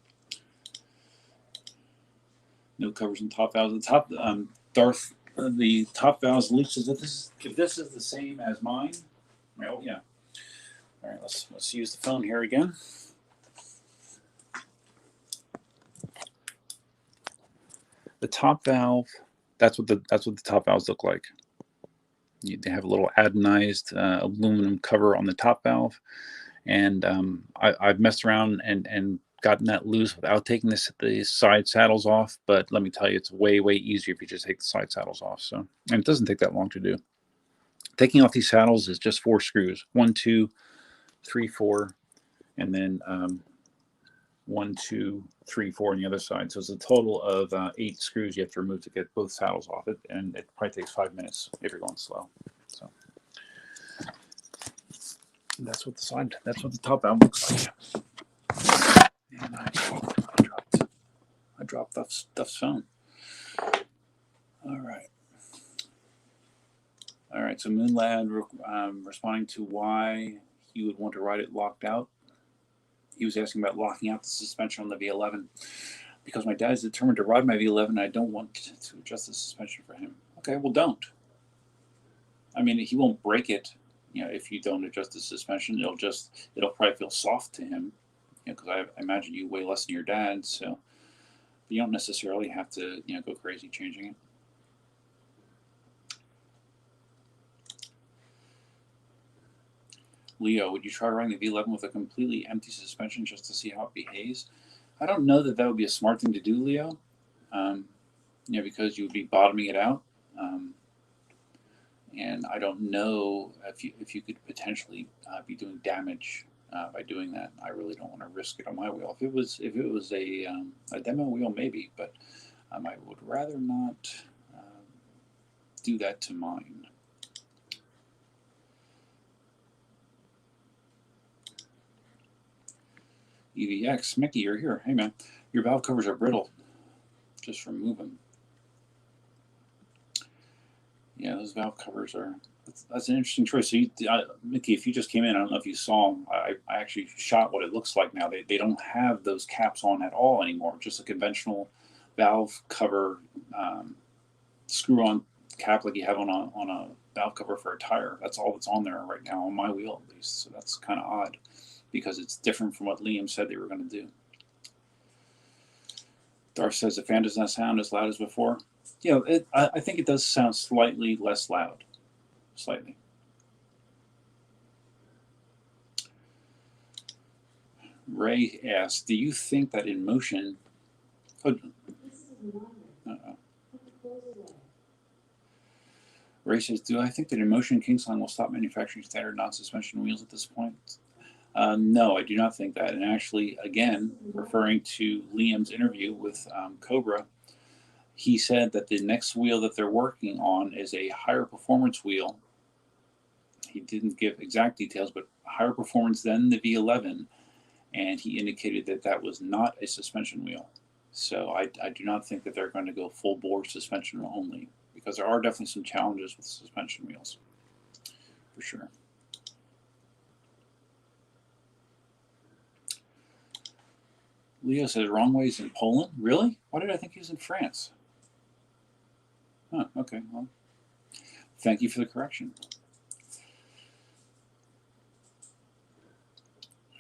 A: No covers and top valves. The top Darth. The top valves leaks. If this is the same as mine, oh yeah. All right, let's use the phone here again. The top valve. That's what the top valves look like. They have a little anodized aluminum cover on the top valve, and I've messed around and gotten that loose without taking the side saddles off, but let me tell you, it's way easier if you just take the side saddles off. So, and it doesn't take that long to do. Taking off these saddles is just 4 screws: 1, 2, 3, 4, and then 1, 2, 3, 4 on the other side. So it's a total of 8 screws you have to remove to get both saddles off it, and it probably takes 5 minutes if you're going slow. So that's what the top valve looks like. And I dropped Duff's phone. All right. So Moonlad responding to why he would want to ride it locked out. He was asking about locking out the suspension on the V11 because my dad is determined to ride my V11 and I don't want to adjust the suspension for him. Okay, well don't. I mean, he won't break it. If you don't adjust the suspension, it'll probably feel soft to him. Because I imagine you weigh less than your dad, so you don't necessarily have to go crazy changing it. Leo, would you try riding the V11 with a completely empty suspension just to see how it behaves? I don't know that would be a smart thing to do, Leo. Because you would be bottoming it out, and I don't know if you could potentially be doing damage by doing that. I really don't want to risk it on my wheel. If it was a demo wheel, maybe, but I would rather not do that to mine. EVX, Mickey, you're here. Hey man, your valve covers are brittle. just remove them. Yeah, those valve covers are, that's an interesting choice. So, Mickey, if you just came in, I don't know if you saw, I actually shot what it looks like now. They don't have those caps on at all anymore. Just a conventional valve cover screw-on cap like you have on a valve cover for a tire. That's all that's on there right now, on my wheel at least. So that's kind of odd because it's different from what Liam said they were going to do. Darth says the fan does not sound as loud as before. Yeah, I think it does sound slightly less loud. Slightly. Ray asked, do you think that InMotion... Ray says, do I think that InMotion KingSong will stop manufacturing standard non-suspension wheels at this point? No, I do not think that. And actually, again, referring to Liam's interview with Cobra, he said that the next wheel that they're working on is a higher performance wheel. He didn't give exact details, but higher performance than the V11. And he indicated that that was not a suspension wheel. So I do not think that they're going to go full bore suspension only, because there are definitely some challenges with suspension wheels, for sure. Leo says wrong ways in Poland. Really? Why did I think he was in France? Huh, okay, well, thank you for the correction.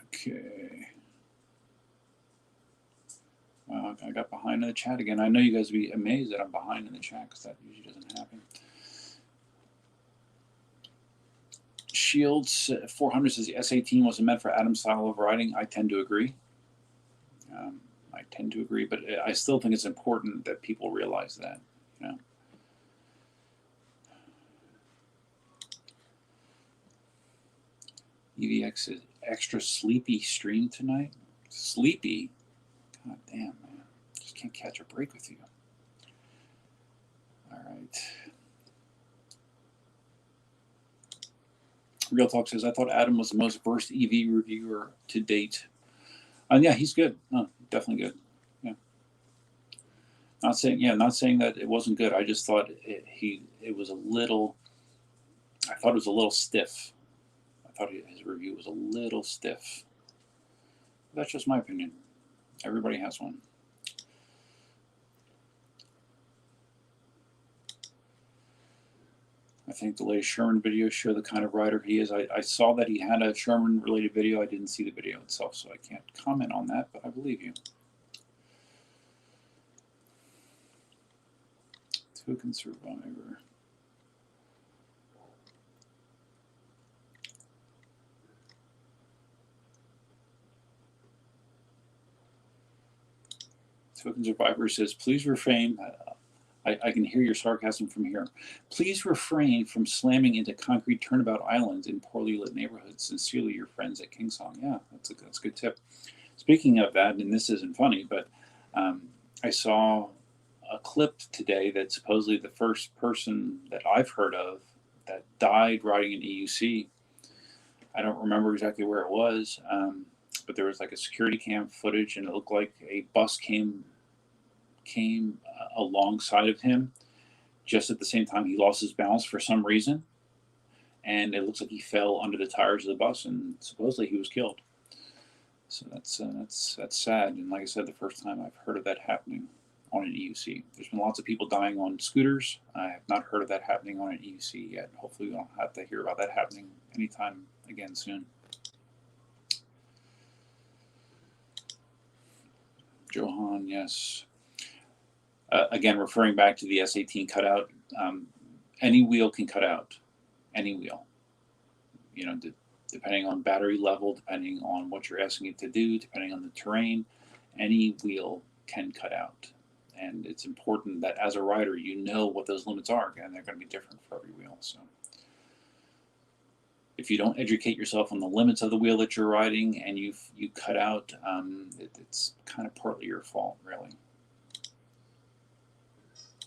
A: Okay. Wow, I got behind in the chat again. I know you guys will be amazed that I'm behind in the chat because that usually doesn't happen. Shields 400 says the S18 wasn't meant for Adam's style of riding. I tend to agree. I tend to agree, but I still think it's important that people realize that, you know. EVX is extra sleepy stream tonight. Sleepy? God damn, man. Just can't catch a break with you. All right. Real Talk says, I thought Adam was the most versed EV reviewer to date. Yeah, he's good. No, definitely good. Yeah. Not saying that it wasn't good. I just thought it was a little, I thought it was a little stiff. I thought his review was a little stiff. That's just my opinion. Everybody has one. I think the latest Sherman videos show the kind of rider he is. I saw that he had a Sherman related video. I didn't see the video itself, so I can't comment on that, but I believe you. Token Survivor. Token Survivor says, please refrain. I can hear your sarcasm from here. Please refrain from slamming into concrete turnabout islands in poorly lit neighborhoods. Sincerely, your friends at KingSong. Yeah, that's a good tip. Speaking of that, and this isn't funny, but I saw a clip today that supposedly the first person that I've heard of that died riding an EUC. I don't remember exactly where it was, but there was like a security cam footage, and it looked like a bus came alongside of him just at the same time he lost his balance for some reason, and it looks like he fell under the tires of the bus, and supposedly he was killed. So that's sad. And like I said, the first time I've heard of that happening on an EUC. There's been lots of people dying on scooters. I have not heard of that happening on an EUC yet. Hopefully we don't have to hear about that happening anytime again soon. Johan, yes. Again, referring back to the S18 Cutout, any wheel can cut out. Any wheel. You know, depending on battery level, depending on what you're asking it to do, depending on the terrain, any wheel can cut out. And it's important that as a rider, you know what those limits are, and they're going to be different for every wheel. So if you don't educate yourself on the limits of the wheel that you're riding and you cut out, it's kind of partly your fault, really.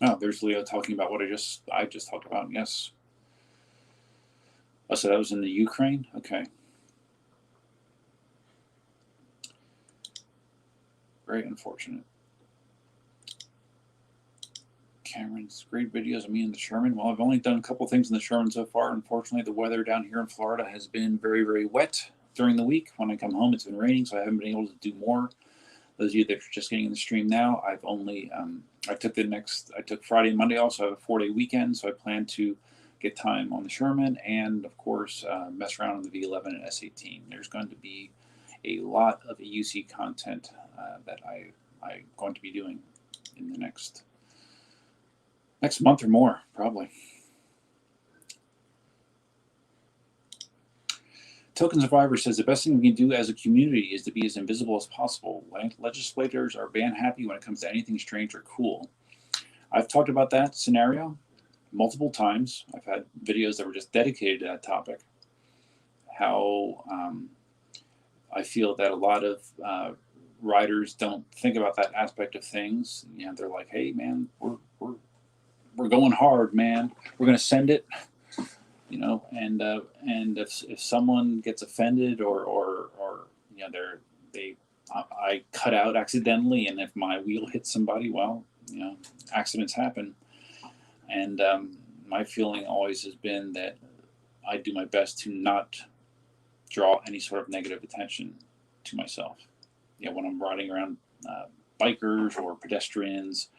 A: Oh, there's Leo talking about what I just talked about. Yes. Oh, so that was in the Ukraine? Okay. Very unfortunate. It's great videos of me in the Sherman. Well, I've only done a couple things in the Sherman so far. Unfortunately, the weather down here in Florida has been very, very wet during the week. When I come home, it's been raining, so I haven't been able to do more. Those of you that are just getting in the stream now, I've only, I took Friday and Monday off, so I have a 4-day weekend, so I plan to get time on the Sherman and, of course, mess around on the V11 and S18. There's going to be a lot of AUC content that I'm going to be doing in the next month or more, probably. Token Survivor says the best thing we can do as a community is to be as invisible as possible. Legislators are ban happy when it comes to anything strange or cool. I've talked about that scenario multiple times. I've had videos that were just dedicated to that topic. How I feel that a lot of riders don't think about that aspect of things. You know, they're like, "Hey, man, we're going hard, man. We're going to send it." You know, and if someone gets offended or you know I cut out accidentally, and if my wheel hits somebody, well, you know, accidents happen. And my feeling always has been that I do my best to not draw any sort of negative attention to myself. You know, when I'm riding around bikers or pedestrians,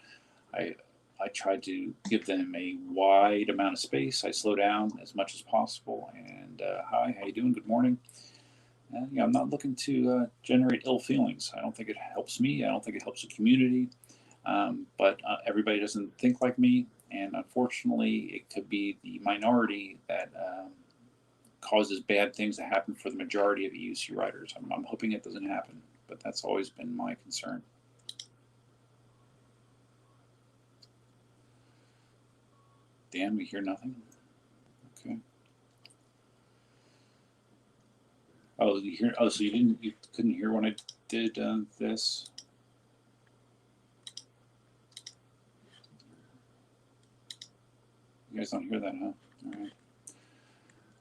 A: I try to give them a wide amount of space. I slow down as much as possible. And hi, how you doing? Good morning. And, you know, I'm not looking to generate ill feelings. I don't think it helps me. I don't think it helps the community. But everybody doesn't think like me. And unfortunately, it could be the minority that causes bad things to happen for the majority of EUC riders. I'm hoping it doesn't happen, but that's always been my concern. Dan, we hear nothing. Okay. Oh, you hear? Oh, so you couldn't hear when I did this. You guys don't hear that, huh? All right.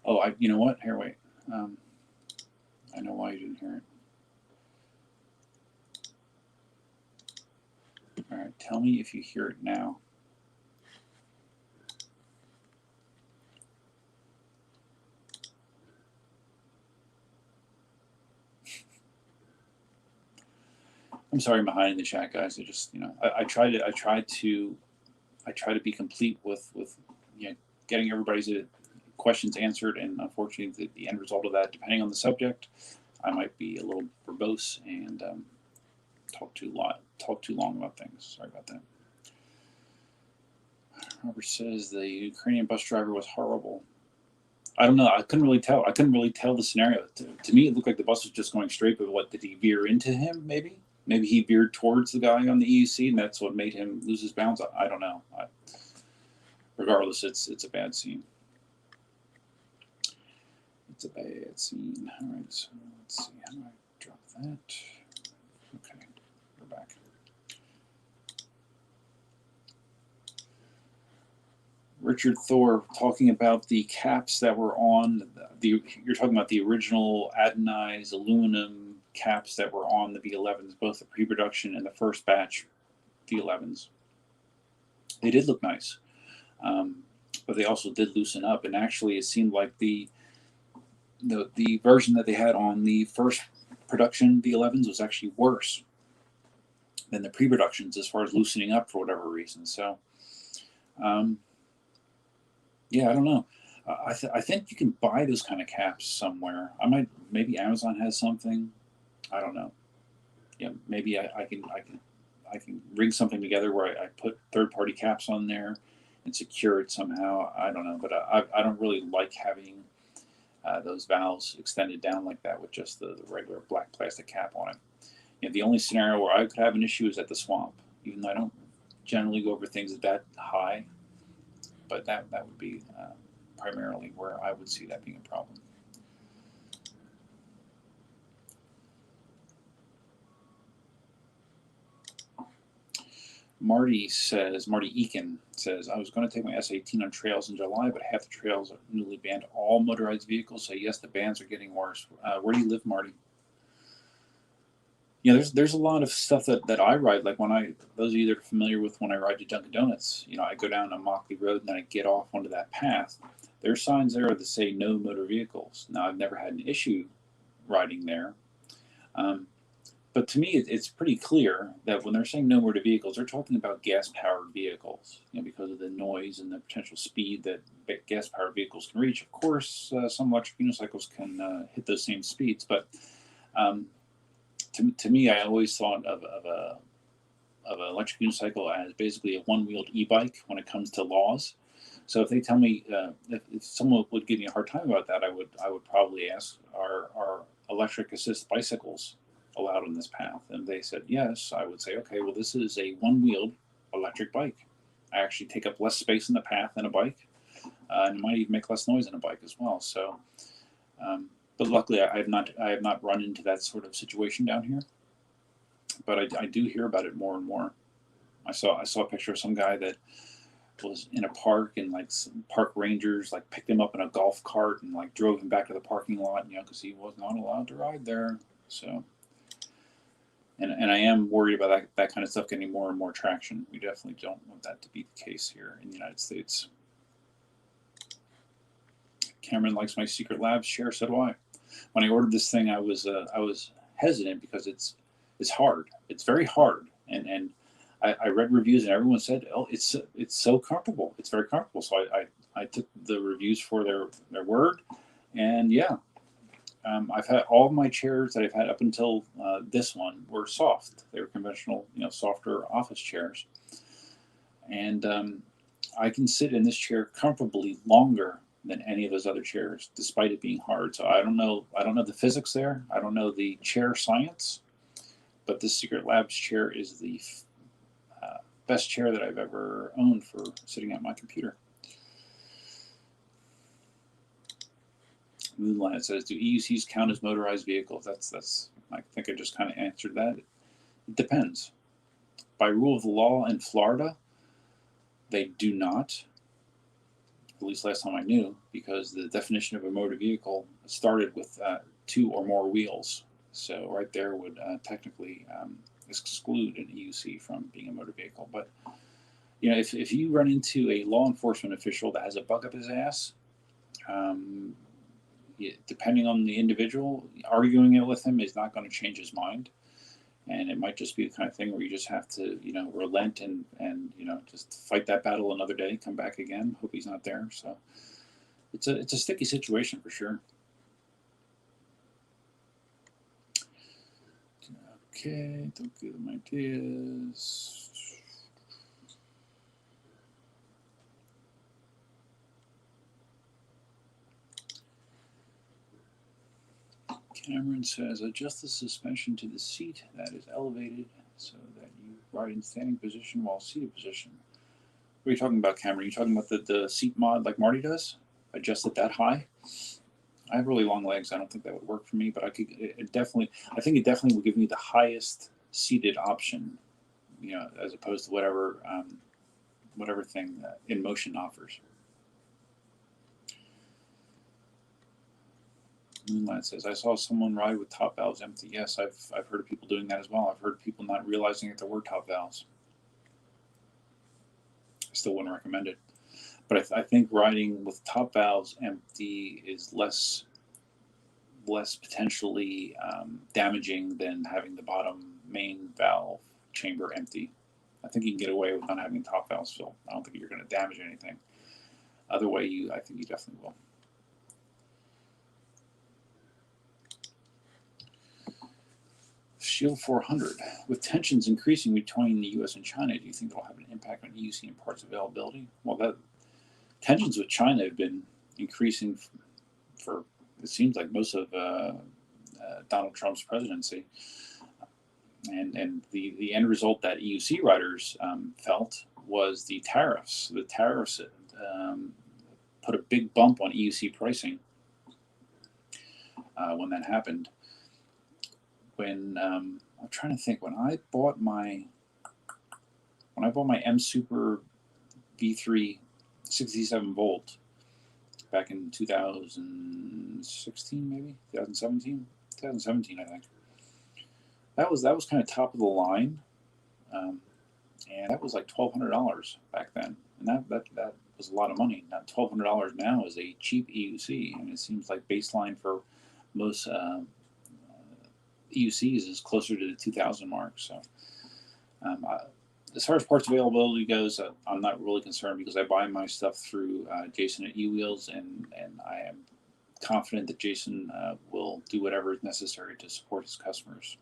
A: Oh, you know what? Here, wait. I know why you didn't hear it. All right, tell me if you hear it now. I'm sorry I'm behind in the chat, guys. I just, you know, I try to be complete with you know, getting everybody's questions answered, and unfortunately the end result of that, depending on the subject, I might be a little verbose and talk too long about things. Sorry about that. Robert says the Ukrainian bus driver was horrible. I don't know. I couldn't really tell. I couldn't really tell the scenario. To me, it looked like the bus was just going straight, but what, did he veer into him, maybe? Maybe he veered towards the guy on the EUC, and that's what made him lose his balance. I don't know. Regardless, it's a bad scene. It's a bad scene. All right, so let's see. How do I drop that? Okay, we're back. Richard Thor talking about the caps that were on you're talking about the original anodized aluminum caps that were on the V11s, both the pre-production and the first batch V11s. They did look nice, but they also did loosen up. And actually, it seemed like the version that they had on the first production V11s was actually worse than the pre-productions as far as loosening up for whatever reason. So, yeah, I don't know. I think you can buy those kind of caps somewhere. Maybe Amazon has something. I don't know. Yeah, maybe I can rig something together where I put third-party caps on there and secure it somehow. I don't know, but I don't really like having those valves extended down like that with just the regular black plastic cap on it. You know, the only scenario where I could have an issue is at the swamp, even though I don't generally go over things that high. But that would be primarily where I would see that being a problem. Marty Eakin says, I was going to take my S18 on trails in July, but half the trails are newly banned all motorized vehicles. So yes, the bans are getting worse. Where do you live, Marty? you know, there's a lot of stuff that I ride. Like those of you that are familiar with when I ride to Dunkin' Donuts, you know, I go down a Mockley Road and then I get off onto that path. There's signs there that say no motor vehicles. Now, I've never had an issue riding there. But to me, it's pretty clear that when they're saying no motor vehicles, they're talking about gas-powered vehicles, you know, because of the noise and the potential speed that gas-powered vehicles can reach. Of course, some electric unicycles can hit those same speeds, but to me, I always thought of an electric unicycle as basically a one-wheeled e-bike when it comes to laws. So if they tell me, if someone would give me a hard time about that, I would probably ask, are electric assist bicycles allowed on this path? And they said yes. I would say, okay, well, this is a one-wheeled electric bike. I actually take up less space in the path than a bike, and it might even make less noise than a bike as well. So, but luckily, I have not run into that sort of situation down here. But I do hear about it more and more. I saw a picture of some guy that was in a park, and like some park rangers like picked him up in a golf cart and like drove him back to the parking lot, you know, because he was not allowed to ride there. So, and I am worried about that kind of stuff getting more and more traction. We definitely don't want that to be the case here in the United States. Cameron likes my Secret Labs chair. So do I. When I ordered this thing, I was hesitant because it's hard. It's very hard, and I read reviews and everyone said, oh, it's so comfortable. It's very comfortable. So I took the reviews for their word, and yeah, I've had all of my chairs that I've had up until this one were soft. They were conventional, you know, softer office chairs, and I can sit in this chair comfortably longer than any of those other chairs, despite it being hard. So I don't know the physics there. I don't know the chair science, but this Secret Labs chair is the best chair that I've ever owned for sitting at my computer. Moonlight says, do EUCs count as motorized vehicles? That's I think I just kind of answered that. It depends. By rule of the law in Florida, they do not, at least last time I knew, because the definition of a motor vehicle started with 2 or more wheels. So right there would technically exclude an EUC from being a motor vehicle. But you know, if you run into a law enforcement official that has a bug up his ass, depending on the individual, arguing it with him is not going to change his mind. And it might just be the kind of thing where you just have to, you know, relent and you know, just fight that battle another day, come back again, hope he's not there. So it's a sticky situation for sure. Okay, don't give them ideas. Cameron says, adjust the suspension to the seat that is elevated so that you ride in standing position while seated position. What are you talking about, Cameron? Are you talking about the seat mod like Marty does? Adjust it that high? I have really long legs. I don't think that would work for me, but I think it definitely would give me the highest seated option, you know, as opposed to whatever thing InMotion offers. Moonlight says, I saw someone ride with top valves empty. Yes, I've heard of people doing that as well. I've heard of people not realizing that there were top valves. I still wouldn't recommend it. But I think riding with top valves empty is less potentially damaging than having the bottom main valve chamber empty. I think you can get away with not having top valves filled. I don't think you're going to damage anything. Other way, I think you definitely will. Shield 400. With tensions increasing between the U.S. and China, do you think it'll have an impact on EUC and parts availability? Well, tensions with China have been increasing for it seems like most of Donald Trump's presidency, and the end result that EUC riders felt was the tariffs. The tariffs put a big bump on EUC pricing when that happened. When I'm trying to think, when I bought my M Super V3 67 volt back in 2016, maybe 2017, I think. that was kind of top of the line, and that was like $1,200 back then, and that was a lot of money. Now $1,200 now is a cheap EUC, and it seems like baseline for most EUCs is closer to the 2,000 mark. So as far as parts availability goes, I'm not really concerned because I buy my stuff through Jason at eWheels, and I am confident that Jason will do whatever is necessary to support his customers.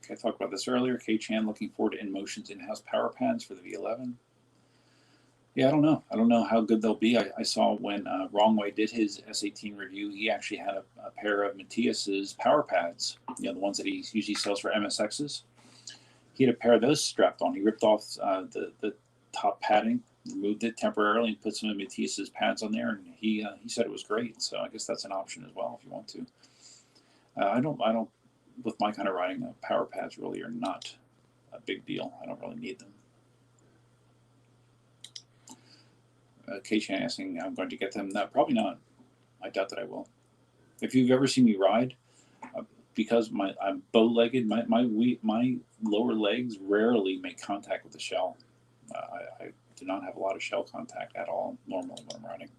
A: Okay, I talked about this earlier. K-Chan looking forward to InMotion's in-house power pads for the V11. Yeah, I don't know. I don't know how good they'll be. I saw when Wrongway did his S18 review, he actually had a pair of Matthias's power pads, you know, the ones that he usually sells for MSXs. He had a pair of those strapped on. He ripped off the top padding, removed it temporarily, and put some of Matthias's pads on there, and he said it was great. So I guess that's an option as well if you want to. I don't, with my kind of riding, power pads really are not a big deal. I don't really need them. K-Chan asking, I'm going to get them. No, probably not. I doubt that I will. If you've ever seen me ride, because I'm bow-legged, my lower legs rarely make contact with the shell. I do not have a lot of shell contact at all normally when I'm riding.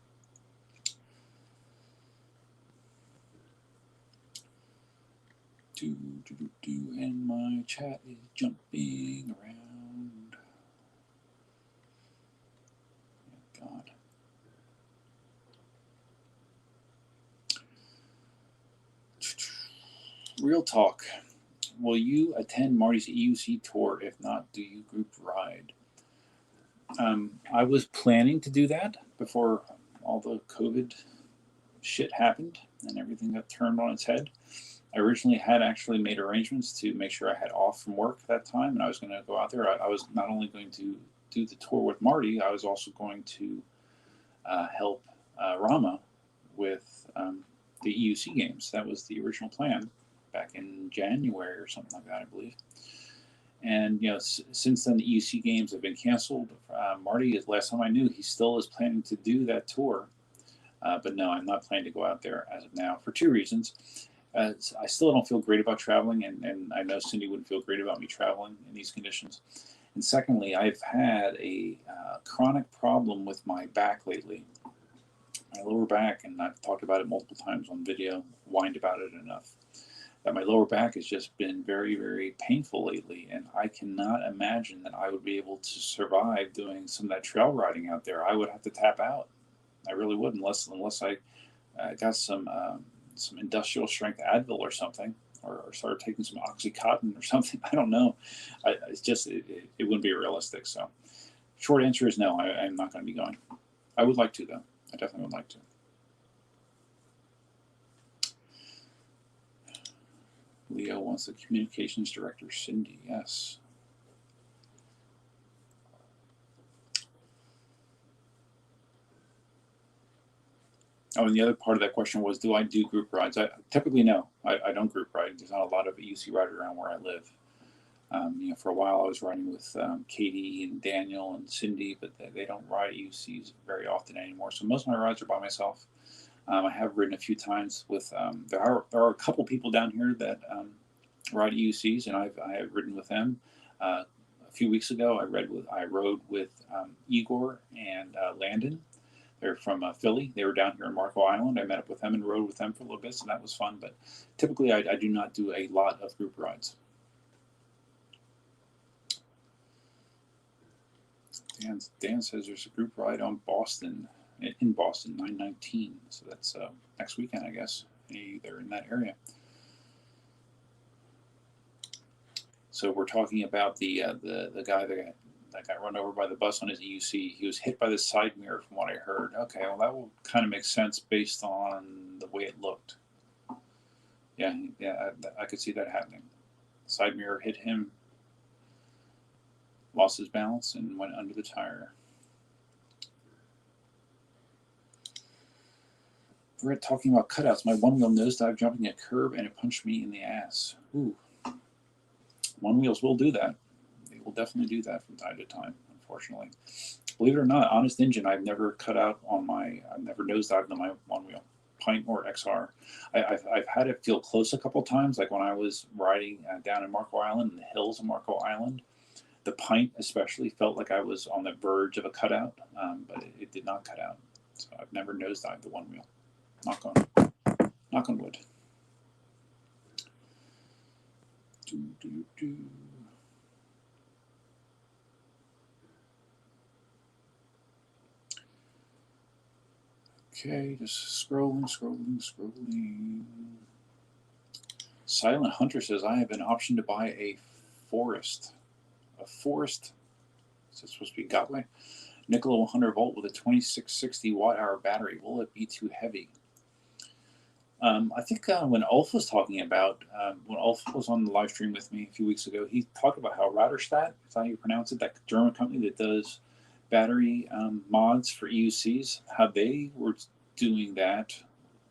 A: And my chat is jumping around. God. Real talk. Will you attend Marty's EUC tour? If not, do you group ride? I was planning to do that before all the COVID shit happened and everything got turned on its head. I originally had actually made arrangements to make sure I had off from work that time, and I was going to go out there. I was not only going to do the tour with Marty, I was also going to help Rama with the EUC games. That was the original plan back in January or something like that, I believe. And you know, since then the EUC games have been canceled. Marty, last time I knew, he still is planning to do that tour, but no, I'm not planning to go out there as of now for two reasons. I still don't feel great about traveling, and I know Cindy wouldn't feel great about me traveling in these conditions. And secondly, I've had a chronic problem with my back lately, my lower back, and I've talked about it multiple times on video, whined about it enough, that my lower back has just been very, very painful lately, and I cannot imagine that I would be able to survive doing some of that trail riding out there. I would have to tap out. I really would, unless I got some industrial strength Advil or something, or started taking some Oxycontin or something. I don't know. It's just, it wouldn't be realistic. So short answer is no, I'm not going to be going. I would like to, though. I definitely would like to. Leo wants the communications director, Cindy. Yes. Oh, and the other part of that question was, do I do group rides? Typically, no. I don't group ride. There's not a lot of EUC riders around where I live. You know, for a while I was riding with Katie and Daniel and Cindy, but they don't ride EUCs very often anymore. So most of my rides are by myself. I have ridden a few times with, there are a couple people down here that ride EUCs, and I have ridden with them. A few weeks ago, I rode with Igor and Landon. They're from Philly. They were down here in Marco Island. I met up with them and rode with them for a little bit, so that was fun. But typically, I do not do a lot of group rides. Dan says there's a group ride in Boston, 9/19. So that's next weekend, I guess. They're in that area. So we're talking about the guy that got run over by the bus on his EUC. He was hit by the side mirror, from what I heard. Okay, well that will kind of make sense based on the way it looked. Yeah, I could see that happening. Side mirror hit him, lost his balance, and went under the tire. We're talking about cutouts. My one-wheel nosedive jumping a curb, and it punched me in the ass. Ooh. One-wheels will do that. They will definitely do that from time to time, unfortunately. Believe it or not, honest engine, I've never cut out on I've never nosedived on my one wheel, Pint or XR. I've had it feel close a couple times, like when I was riding down in Marco Island, in the hills of Marco Island. The Pint especially felt like I was on the verge of a cutout, but it did not cut out. So I've never nosedived the one wheel. Knock on wood. Okay, just scrolling. Silent Hunter says, I have an option to buy a Forest. A Forest, is it supposed to be Gotway? Nikola 100 volt with a 2660 watt hour battery. Will it be too heavy? I think when Ulf was talking about, when Ulf was on the live stream with me a few weeks ago, he talked about how Radarstadt, is how you pronounce it, that German company that does battery mods for EUCs, how they were doing that.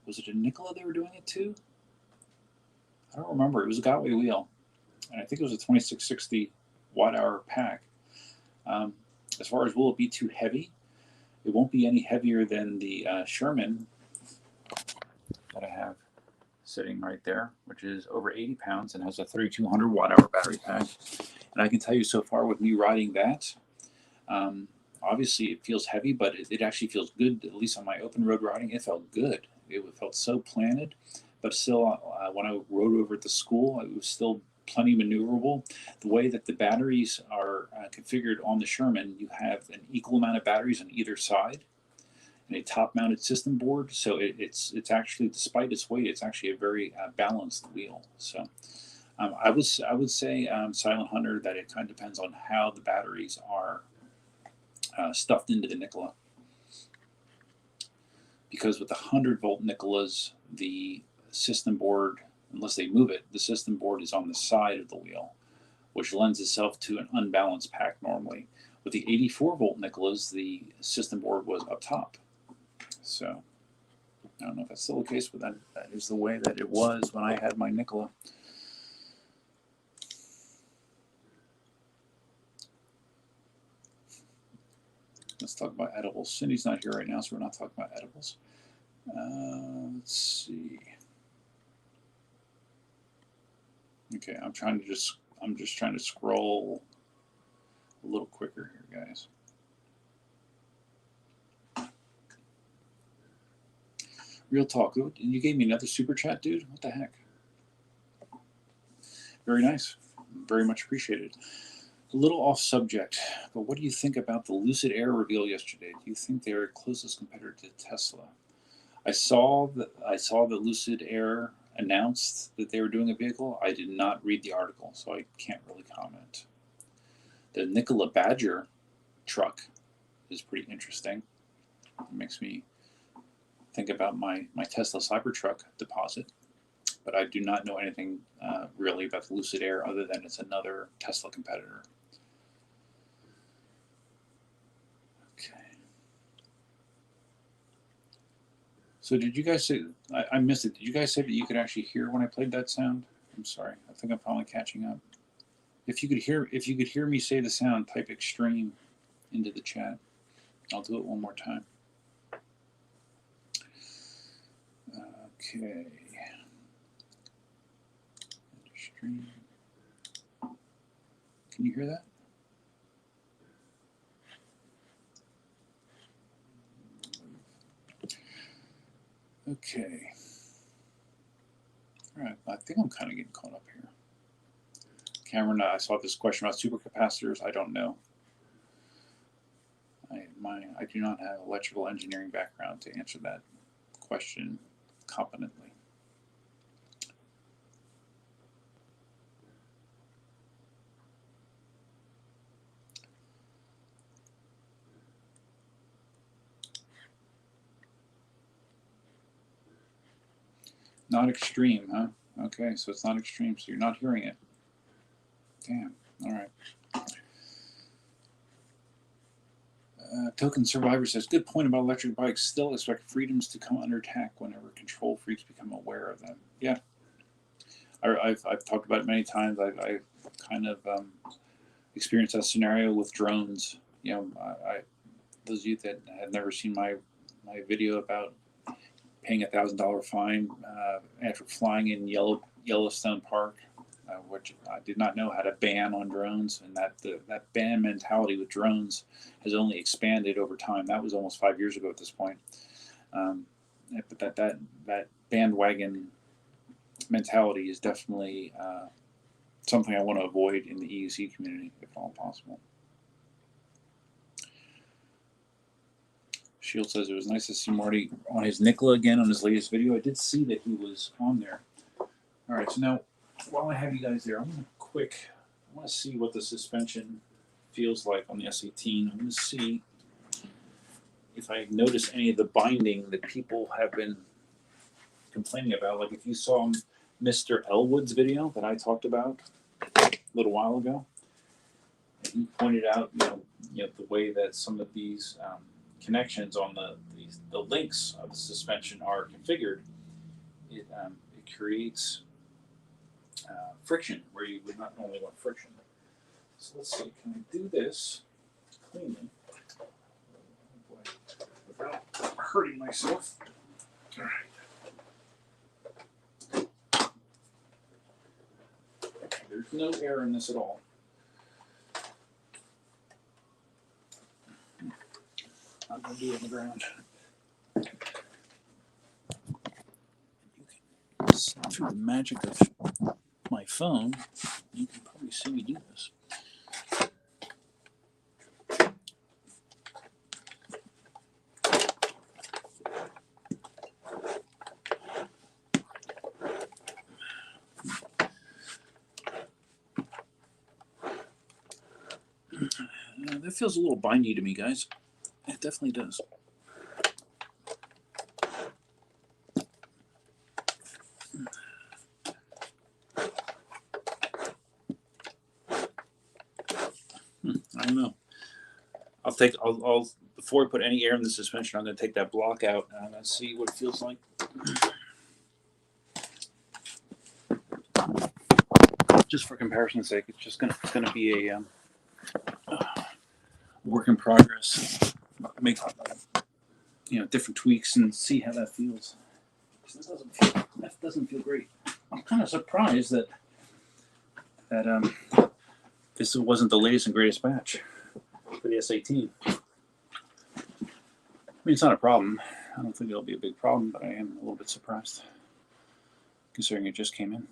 A: Was it a Nikola they were doing it to? I don't remember. It was a Gotway wheel, and I think it was a 2660 watt hour pack. As far as will it be too heavy, it won't be any heavier than the Sherman that I have sitting right there, which is over 80 pounds and has a 3200 watt hour battery pack. And I can tell you so far with me riding that, obviously it feels heavy, but it actually feels good, at least on my open road riding. It felt good. It felt so planted, but still when I rode over at the school, it was still plenty maneuverable. The way that the batteries are configured on the Sherman, you have an equal amount of batteries on either side and a top-mounted system board. So it's actually, despite its weight, it's actually a very balanced wheel. So I would say, Silent Hunter, that it kind of depends on how the batteries are stuffed into the Nikola. Because with the 100 volt Nikolas, the system board, unless they move it, the system board is on the side of the wheel, which lends itself to an unbalanced pack normally. With the 84 volt Nikolas, the system board was up top. So I don't know if that's still the case, but that is the way that it was when I had my Nikola. Let's talk about edibles. Cindy's not here right now, so we're not talking about edibles. Let's see. Okay, I'm just trying to scroll a little quicker here, guys. Real talk. You gave me another super chat, dude. What the heck? Very nice. Very much appreciated. A little off subject, but what do you think about the Lucid Air reveal yesterday? Do you think they're closest competitor to Tesla? I saw that Lucid Air announced that they were doing a vehicle. I did not read the article, so I can't really comment. The Nikola Badger truck is pretty interesting. It makes me think about my Tesla Cybertruck deposit, but I do not know anything really about the Lucid Air other than it's another Tesla competitor. Okay. So did you guys say, I missed it, did you guys say that you could actually hear when I played that sound? I'm sorry, I think I'm finally catching up. If you could hear me say the sound, type extreme into the chat. I'll do it one more time. Okay. Extreme. Can you hear that? Okay. All right, I think I'm kind of getting caught up here. Cameron, I saw this question about supercapacitors. I don't know. I do not have electrical engineering background to answer that question competently. Not extreme, huh? Okay, so it's not extreme, so you're not hearing it. Damn, all right. Token Survivor says, good point about electric bikes. Still expect freedoms to come under attack whenever control freaks become aware of them. Yeah. I've talked about it many times. I've kind of experienced that scenario with drones. You know, those of you that have never seen my video about paying $1,000 fine after flying in Yellowstone Park, which I did not know had a ban on drones, and that ban mentality with drones has only expanded over time. That was almost 5 years ago at this point. But that bandwagon mentality is definitely something I want to avoid in the EUC community, if at all possible. Shield says it was nice to see Marty on his Nikola again on his latest video. I did see that he was on there. All right, so now while I have you guys there, I want to see what the suspension feels like on the S18. I'm going to see if I notice any of the binding that people have been complaining about. Like if you saw Mr. Elwood's video that I talked about a little while ago, he pointed out, you know the way that some of these connections on the links of the suspension are configured. It creates friction where you would not normally want friction. So let's see, can I do this cleanly without hurting myself? All right. There's no air in this at all. I'm going to do it on the ground. You can see through the magic of my phone, you can probably see me do this. That feels a little bindy to me, guys. It definitely does. I don't know. I'll before I put any air in the suspension, I'm going to take that block out and I'm going to see what it feels like. Just for comparison's sake, it's going to be a work in progress. Make different tweaks and see how that feels. That doesn't feel great. I'm kind of surprised that this wasn't the latest and greatest batch for the S18. I mean, it's not a problem. I don't think it'll be a big problem, but I am a little bit surprised considering it just came in.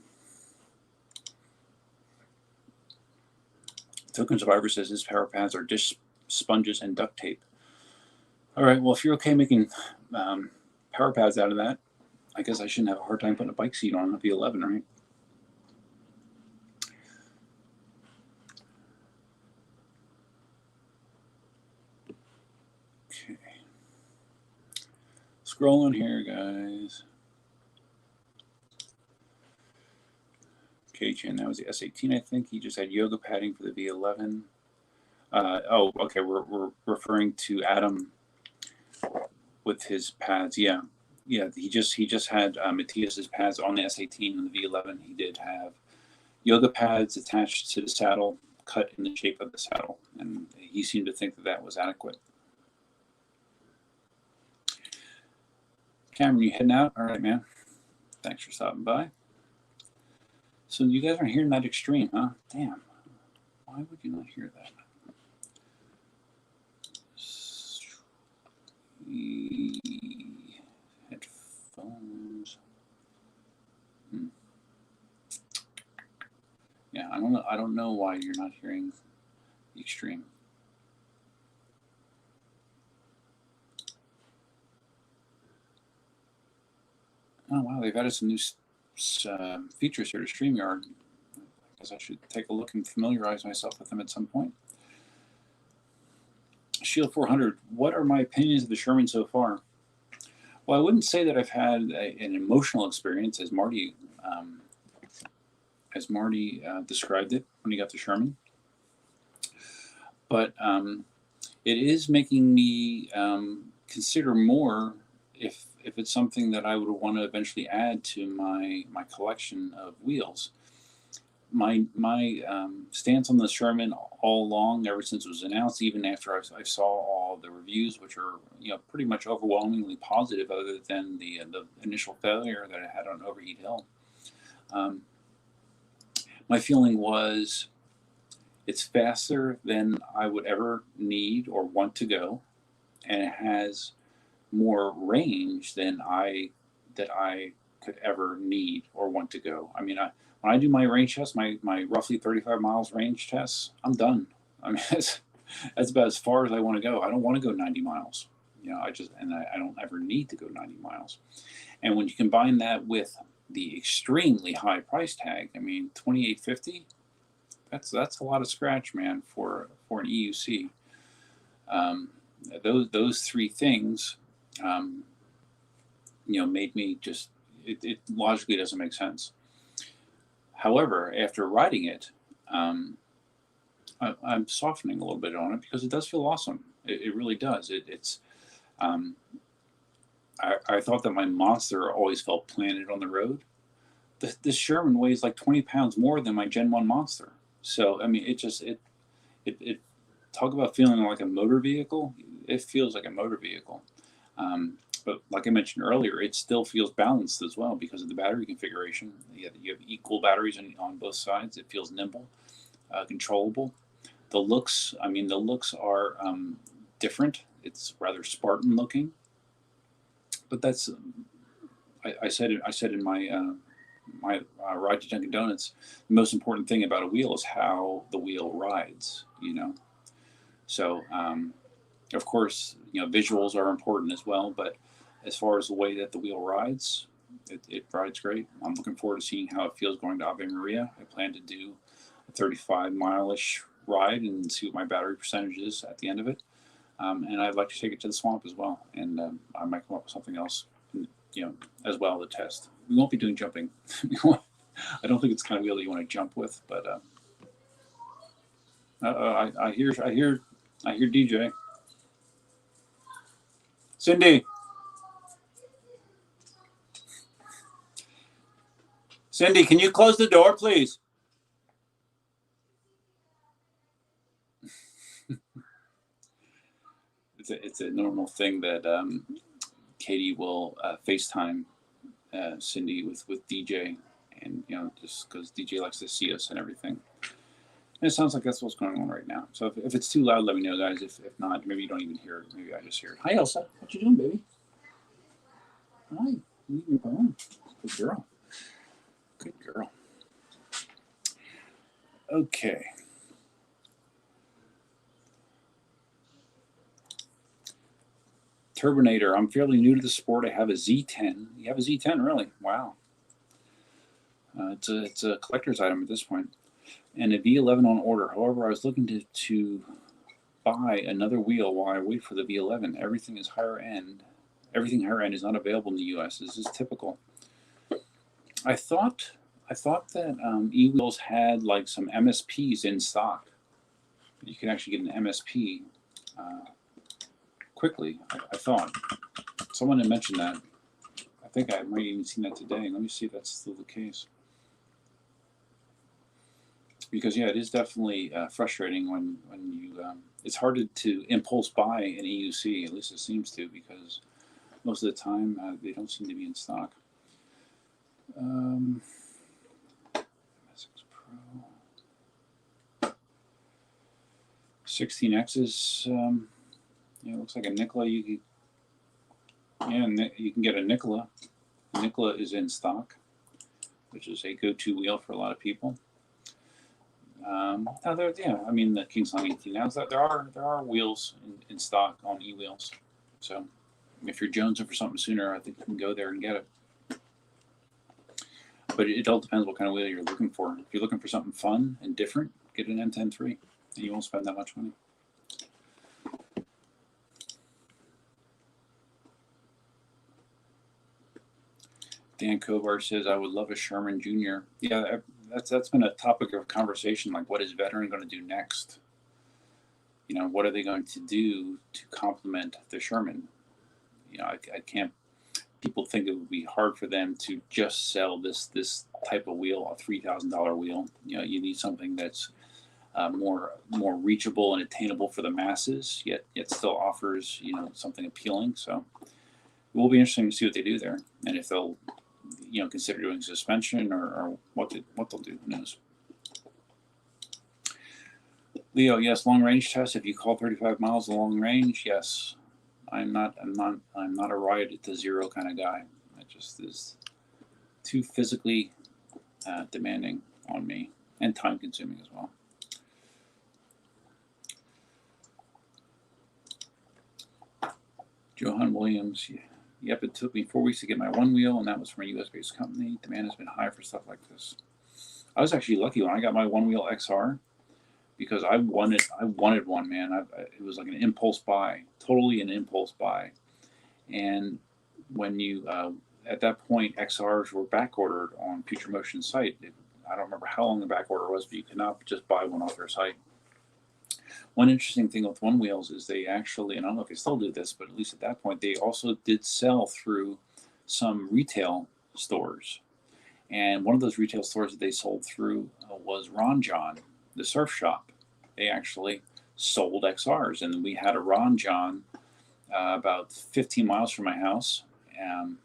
A: Token Survivor says his power pads are dish sponges and duct tape. All right, well, if you're okay making power pads out of that, I guess I shouldn't have a hard time putting a bike seat on a V11, right? Okay. Scrolling here, guys. K-Chan, that was the S18, I think. He just had yoga padding for the V11. Oh, okay, we're referring to Adam with his pads. Yeah, he just had Matthias's pads on the S18 and the V11. He did have yoga pads attached to the saddle, cut in the shape of the saddle, and he seemed to think that was adequate. Cameron, you heading out? All right, man. Thanks for stopping by. So you guys aren't hearing that extreme, huh? Damn. Why would you not hear that? Headphones. Yeah, I don't know why you're not hearing the extreme. Oh wow, they've added some new features here to StreamYard. I guess I should take a look and familiarize myself with them at some point. Shield 400, what are my opinions of the Sherman so far? Well, I wouldn't say that I've had an emotional experience as Marty described it when he got the Sherman. But it is making me consider more if it's something that I would want to eventually add to my collection of wheels. my stance on the Sherman all along, ever since it was announced, even after I saw all the reviews, which are pretty much overwhelmingly positive, other than the initial failure that I had on Overheat Hill. My feeling was it's faster than I would ever need or want to go, and it has more range than I could ever need or want to go. I mean, when I do my range test, my roughly 35 miles range tests, I'm done. I mean, that's about as far as I want to go. I don't want to go 90 miles. I don't ever need to go 90 miles. And when you combine that with the extremely high price tag, I mean, $28.50, that's a lot of scratch, man, for an EUC. Those three things, made me just, it logically doesn't make sense. However, after riding it, I'm softening a little bit on it because it does feel awesome. It really does. I thought that my Monster always felt planted on the road. This Sherman weighs like 20 pounds more than my Gen 1 Monster. So, I mean, it talk about feeling like a motor vehicle. It feels like a motor vehicle. But like I mentioned earlier, it still feels balanced as well because of the battery configuration. You have equal batteries on both sides. It feels nimble, controllable. The looks are different. It's rather Spartan looking. But that's, I said in my ride to Dunkin' Donuts, the most important thing about a wheel is how the wheel rides, So, of course, visuals are important as well, but as far as the way that the wheel rides, it rides great. I'm looking forward to seeing how it feels going to Ave Maria. I plan to do a 35-mile-ish ride and see what my battery percentage is at the end of it. And I'd like to take it to the swamp as well. And I might come up with something else, as well to test. We won't be doing jumping. I don't think it's the kind of wheel that you want to jump with, but I hear DJ. Cindy, can you close the door, please? It's a normal thing that Katie will FaceTime Cindy with DJ, and just because DJ likes to see us and everything. And it sounds like that's what's going on right now. So if it's too loud, let me know, guys. If not, maybe you don't even hear it. Maybe I just hear it. Hi, Elsa. What you doing, baby? Hi. You eating your bone? Good girl. Good girl. Okay. Turbinator. I'm fairly new to the sport. I have a Z10. You have a Z10, really? Wow. It's a collector's item at this point. And a V11 on order. However, I was looking to buy another wheel while I wait for the V11. Everything is higher end. Everything higher end is not available in the U.S. This is typical. I thought that e-wheels had like some MSPs in stock. You can actually get an MSP quickly. I thought someone had mentioned that. I think I might have even seen that today. Let me see if that's still the case. Because yeah, it is definitely frustrating when you. It's hard to impulse buy an EUC. At least it seems to, because most of the time they don't seem to be in stock. MS6 Pro 16X is looks like a Nikola. You can get a Nikola. Nikola is in stock, which is a go-to wheel for a lot of people. Now the KingSong 18. Now there are wheels in stock on e-wheels. So if you're jonesing for something sooner, I think you can go there and get it. But it all depends what kind of wheel you're looking for. If you're looking for something fun and different, get an M10-3, and you won't spend that much money. Dan Kovar says, I would love a Sherman Jr. Yeah, that's been a topic of conversation. Like, what is Veteran going to do next? What are they going to do to complement the Sherman? I can't people think it would be hard for them to just sell this type of wheel, a $3,000 wheel. You know, you need something that's more reachable and attainable for the masses, yet still offers, you know, something appealing. So it will be interesting to see what they do there, and if they'll, you know, consider doing suspension or what they'll do. Who knows? Leo, yes, long range test. If you call 35 miles a long range, yes. I'm not a ride it to zero kind of guy. It just is too physically demanding on me and time consuming as well. Johan Williams, yep, it took me 4 weeks to get my one wheel, and that was from a US-based company. Demand has been high for stuff like this. I was actually lucky when I got my one wheel XR, because I wanted one, man. It was like an impulse buy, totally an impulse buy. And when you at that point, XRs were back ordered on Future Motion's site. I don't remember how long the back order was, but you could not just buy one off their site. One interesting thing with one wheels is they actually, and I don't know if they still do this, but at least at that point, they also did sell through some retail stores. And one of those retail stores that they sold through was Ron John, the surf shop. They actually sold XRs, and we had a Ron John about 15 miles from my house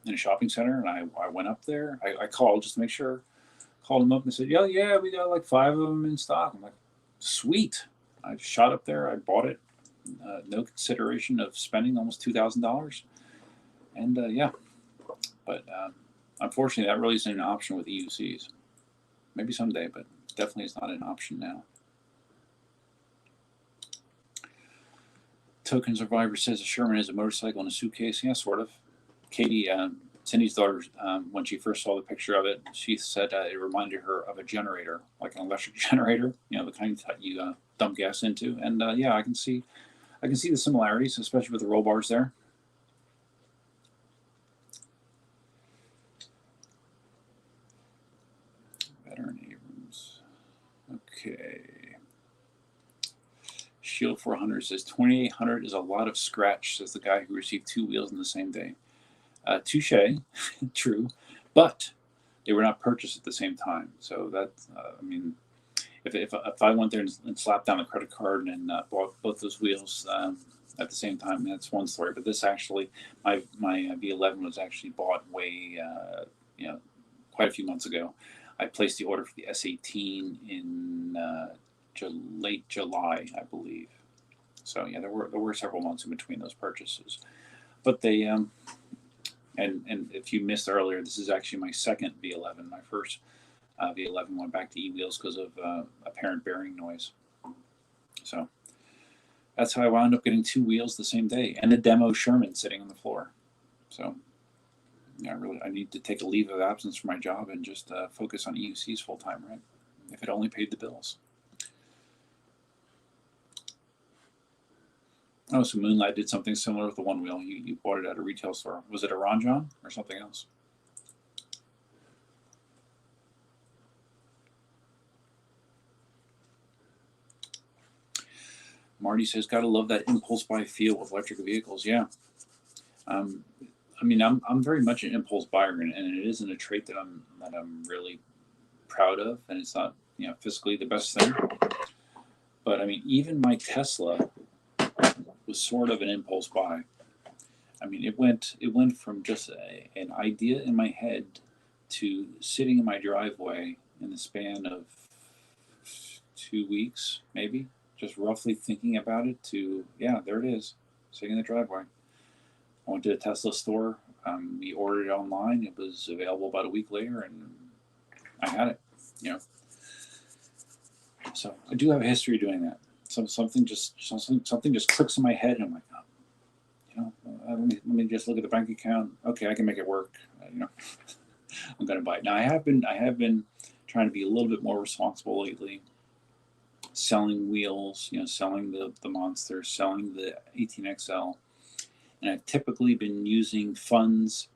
A: in a shopping center, and I went up there. I called just to make sure. Called them up and said, yeah, we got like 5 of them in stock. I'm like, sweet. I shot up there. I bought it. No consideration of spending almost $2,000. And yeah, but unfortunately, that really isn't an option with EUCs. Maybe someday, but definitely it's not an option now. Token Survivor says a Sherman is a motorcycle in a suitcase. Yeah, sort of. Katie, Cindy's daughter, when she first saw the picture of it, she said it reminded her of a generator, like an electric generator, you know, the kind that you dump gas into. And yeah, I can see the similarities, especially with the roll bars there. Veteran Abrams. Okay. Shield 400 says 2,800 is a lot of scratch, says the guy who received 2 wheels in the same day. Touche, true, but they were not purchased at the same time. So that, I mean, if I went there and slapped down a credit card and bought both those wheels at the same time, that's one story. But this actually, my V11 was actually bought way, you know, quite a few months ago. I placed the order for the S18 in late July, I believe. So yeah, there were several months in between those purchases, but they and if you missed earlier, this is actually my second V11. My first V11 went back to e-wheels because of apparent bearing noise. So that's how I wound up getting 2 wheels the same day and a demo Sherman sitting on the floor. So yeah, I need to take a leave of absence from my job and just focus on EUCs full time, right? If it only paid the bills. Oh, so Moonlight did something similar with the one wheel. You bought it at a retail store. Was it a Ron John or something else? Marty says, "Gotta love that impulse buy feel with electric vehicles." Yeah. I mean, I'm very much an impulse buyer, and it isn't a trait that I'm really proud of, and it's not, you know, physically the best thing. But I mean, even my Tesla was sort of an impulse buy. I mean, it went from just an idea in my head to sitting in my driveway in the span of 2 weeks, maybe, just roughly thinking about it, to, yeah, there it is, sitting in the driveway. I went to a Tesla store. We ordered it online. It was available about a week later, and I had it, you know. So I do have a history of doing that. Something just clicks in my head, and I'm like, oh, you know, let me just look at the bank account. Okay, I can make it work. You know, I'm gonna buy it. Now I have been trying to be a little bit more responsible lately, selling wheels, you know, selling the Monster, selling the 18XL, and I've typically been using funds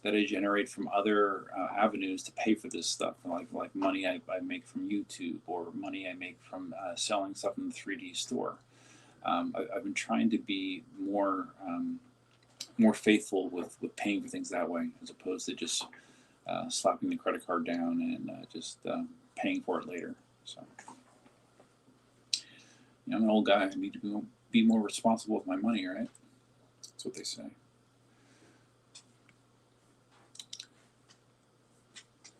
A: that I generate from other avenues to pay for this stuff, like money I make from YouTube, or money I make from selling stuff in the 3D store. I've been trying to be more more faithful with paying for things that way, as opposed to just slapping the credit card down and just paying for it later. So, you know, I'm an old guy. I need to be more responsible with my money, right? That's what they say.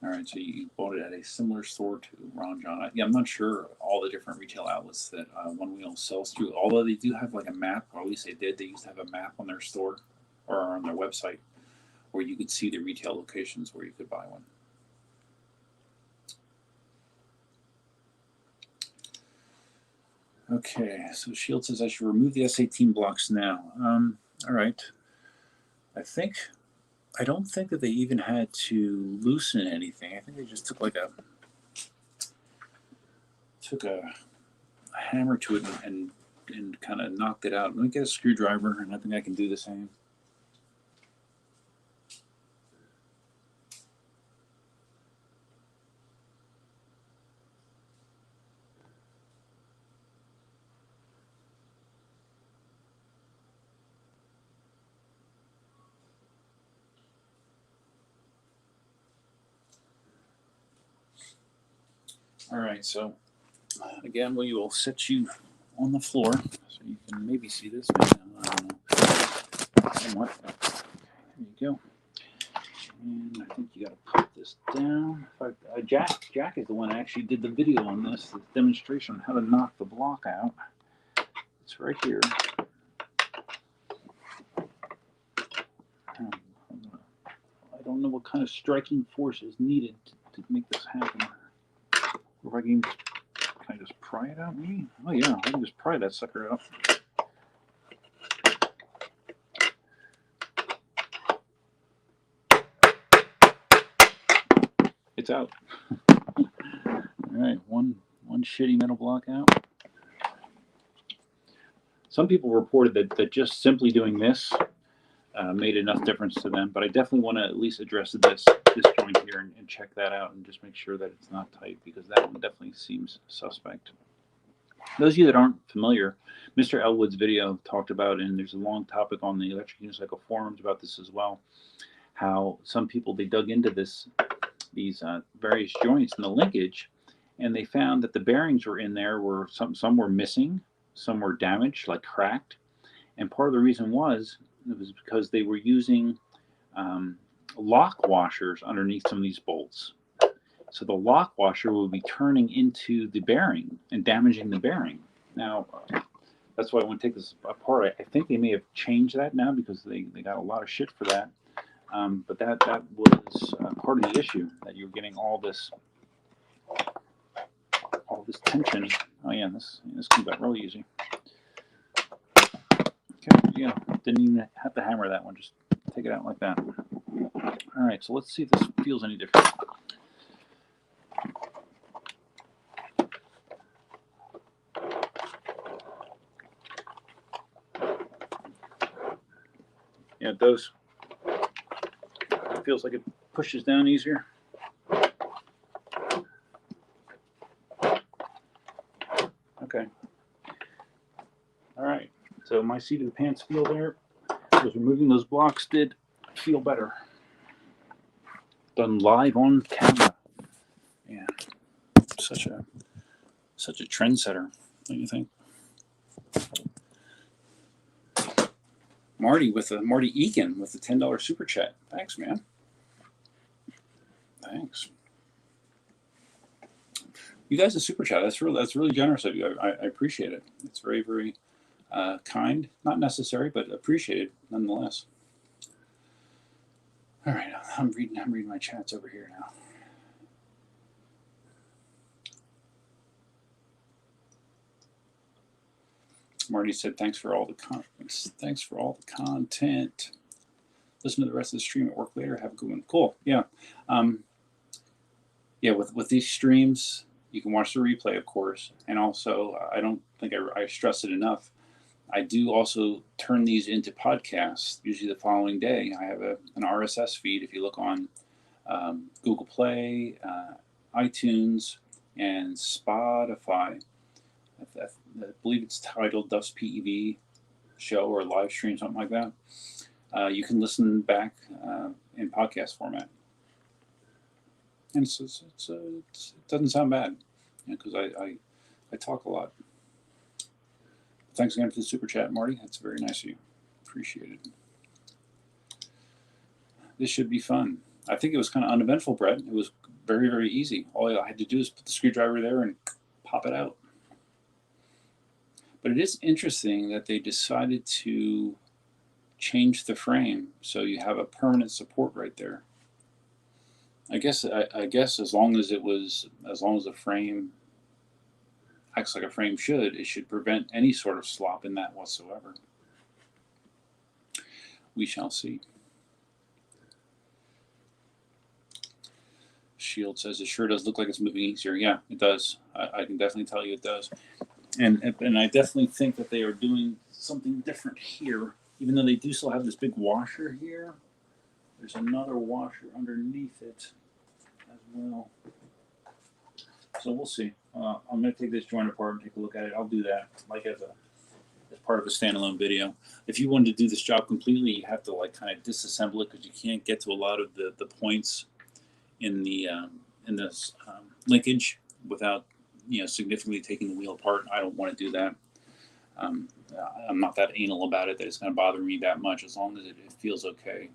A: All right, so you bought it at a similar store to Ron John. Yeah, I'm not sure all the different retail outlets that One Wheel sells through, although they do have like a map, or at least they did. They used to have a map on their store or on their website where you could see the retail locations where you could buy one. Okay, so Shield says I should remove the S18 blocks now. All right. I don't think that they even had to loosen anything. I think they just took like a hammer to it and kind of knocked it out. Let me get a screwdriver, and I think I can do the same. All right, so again, we will set you on the floor so you can maybe see this. I don't know. Somewhat. There you go. And I think you got to put this down. In fact, Jack is the one that actually did the video on this demonstration on how to knock the block out. It's right here. I don't know what kind of striking force is needed to make this happen. Or if can I just pry it out, maybe? Oh yeah, I can just pry that sucker out. It's out. All right, one shitty metal block out. Some people reported that just simply doing this made enough difference to them, but I definitely want to at least address this joint here and check that out and just make sure that it's not tight, because that one definitely seems suspect. Those of you that aren't familiar, Mr. Elwood's video talked about, and there's a long topic on the electric unicycle forums about this as well, how some people, they dug into these various joints and the linkage, and they found that the bearings were in there, were some were missing, some were damaged, like cracked, and part of the reason was because they were using lock washers underneath some of these bolts. So the lock washer will be turning into the bearing and damaging the bearing. Now, that's why I want to take this apart. I think they may have changed that now because they got a lot of shit for that. But that was part of the issue, that you're getting all this tension. Oh yeah, this comes out really easy. Okay, yeah, didn't even have to hammer that one. Just take it out like that. All right, so let's see if this feels any different. Yeah, it does. It feels like it pushes down easier. Okay. All right. So my seat of the pants feel there. Because removing those blocks did feel better. Done live on camera. Yeah. Such a trendsetter, don't you think? Marty Eakin with the $10 super chat. Thanks, man. Thanks. You guys, a super chat. That's really generous of you. I appreciate it. It's very, very kind. Not necessary, but appreciated nonetheless. All right, I'm reading my chats over here now. Marty said, "Thanks for all the content. Thanks for all the content. Listen to the rest of the stream at work later. Have a good one." Cool. Yeah. Yeah. With these streams, you can watch the replay, of course, and also I don't think I stress it enough. I do also turn these into podcasts. Usually the following day, I have an RSS feed. If you look on Google Play, iTunes, and Spotify. I believe it's titled Duff's PEV Show or live stream, something like that. you can listen back in podcast format. And it doesn't sound bad, because I talk a lot. Thanks again for the super chat, Marty. That's very nice of you. Appreciate it. This should be fun. I think it was kind of uneventful, Brett. It was very, very easy. All I had to do is put the screwdriver there and pop it out. But it is interesting that they decided to change the frame so you have a permanent support right there. I guess as long as the frame acts like a frame should, it should prevent any sort of slop in that whatsoever. We shall see. Shield says it sure does look like it's moving easier. Yeah, it does. I can definitely tell you it does. And I definitely think that they are doing something different here. Even though they do still have this big washer here, there's another washer underneath it as well. So we'll see. I'm going to take this joint apart and take a look at it. I'll do that like as part of a standalone video. If you wanted to do this job completely, you have to like kind of disassemble it because you can't get to a lot of the points in this linkage without significantly taking the wheel apart. I don't want to do that. I'm not that anal about it that it's going to bother me that much, as long as it feels okay.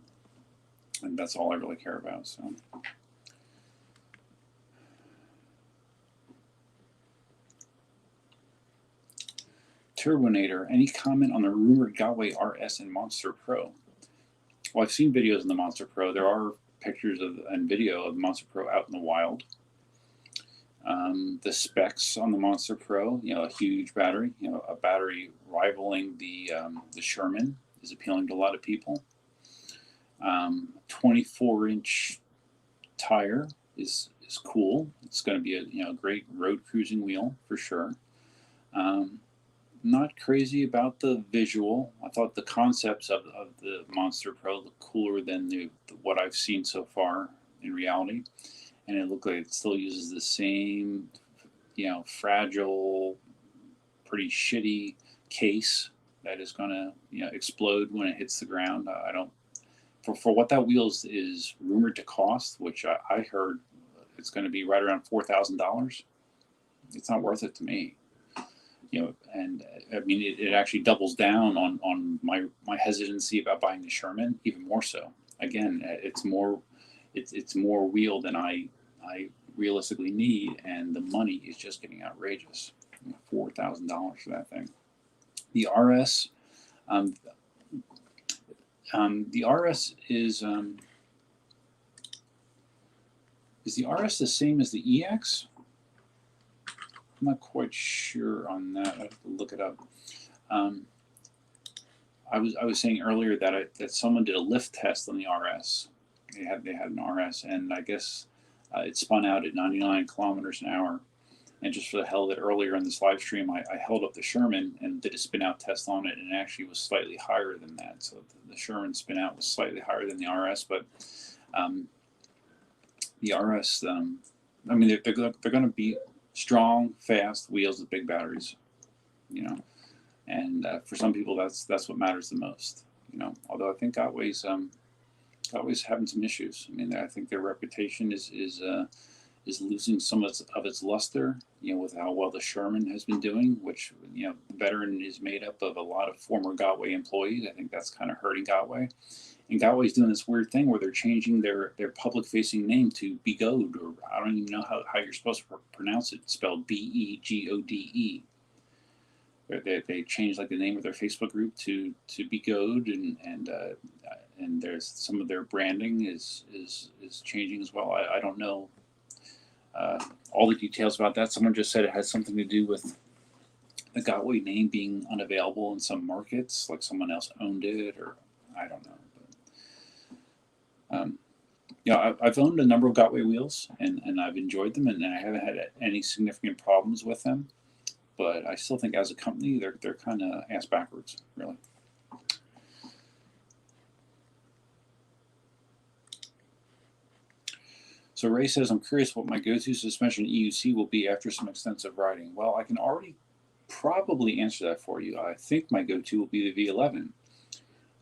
A: And that's all I really care about. So. Turbinator, any comment on the rumored Gotway RS and Monster Pro? Well, I've seen videos of the Monster Pro. There are pictures and video of the Monster Pro out in the wild. The specs on the Monster Pro, a huge battery, a battery rivaling the Sherman is appealing to a lot of people. 24-inch tire is cool. It's going to be a great road cruising wheel for sure. Not crazy about the visual. I thought the concepts of the Monster Pro look cooler than what I've seen so far in reality. And it looked like it still uses the same, fragile, pretty shitty case that is going to, explode when it hits the ground. I don't, for what that wheel is rumored to cost, which I heard it's going to be right around $4,000. It's not worth it to me. And I mean, it actually doubles down on my hesitancy about buying the Sherman, even more so. Again, it's more wheel than I realistically need, and the money is just getting outrageous. $4,000 for that thing. The RS, the RS is the RS the same as the EX? I'm not quite sure on that. I have to look it up. I was saying earlier that someone did a lift test on the RS. They had an RS, and I guess it spun out at 99 kilometers an hour. And just for the hell of it, earlier in this live stream, I held up the Sherman and did a spin out test on it, and it actually was slightly higher than that. So the Sherman spin out was slightly higher than the RS, but the RS, I mean, they're going to be strong, fast wheels with big batteries, and for some people that's what matters the most, Although I think Gotway's having some issues. I mean, I think their reputation is losing some of its luster, with how well the Sherman has been doing, which the veteran is made up of a lot of former Gotway employees. I think that's kind of hurting Gotway. And Gotway's doing this weird thing where they're changing their public-facing name to Begode, or I don't even know how you're supposed to pronounce it. It's spelled Begode. They changed like the name of their Facebook group to Begode, and there's some of their branding is changing as well. I don't know all the details about that. Someone just said it has something to do with the Gotway name being unavailable in some markets, like someone else owned it, or I don't know. I've owned a number of Gotway wheels, and I've enjoyed them, and I haven't had any significant problems with them. But I still think as a company, they're kind of ass backwards, really. So Ray says, I'm curious what my go-to suspension EUC will be after some extensive riding. Well, I can already probably answer that for you. I think my go-to will be the V11.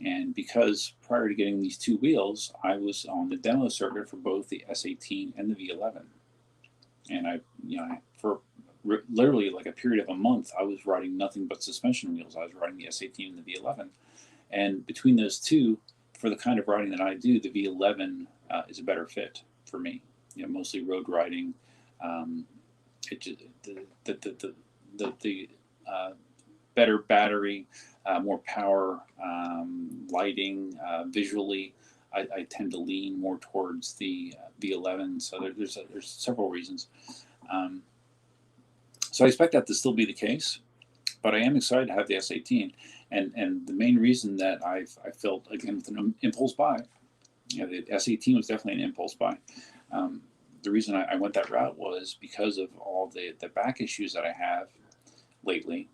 A: And because prior to getting these two wheels, I was on the demo circuit for both the S18 and the V11. And for literally like a period of a month, I was riding nothing but suspension wheels. I was riding the S18 and the V11. And between those two, for the kind of riding that I do, the V11 is a better fit for me. Mostly road riding. The better battery, more power, lighting, visually. I tend to lean more towards the V11. So there's several reasons. So I expect that to still be the case, but I am excited to have the S18. And the main reason that I felt, again, with an impulse buy, the S18 was definitely an impulse buy. The reason I went that route was because of all the back issues that I have lately.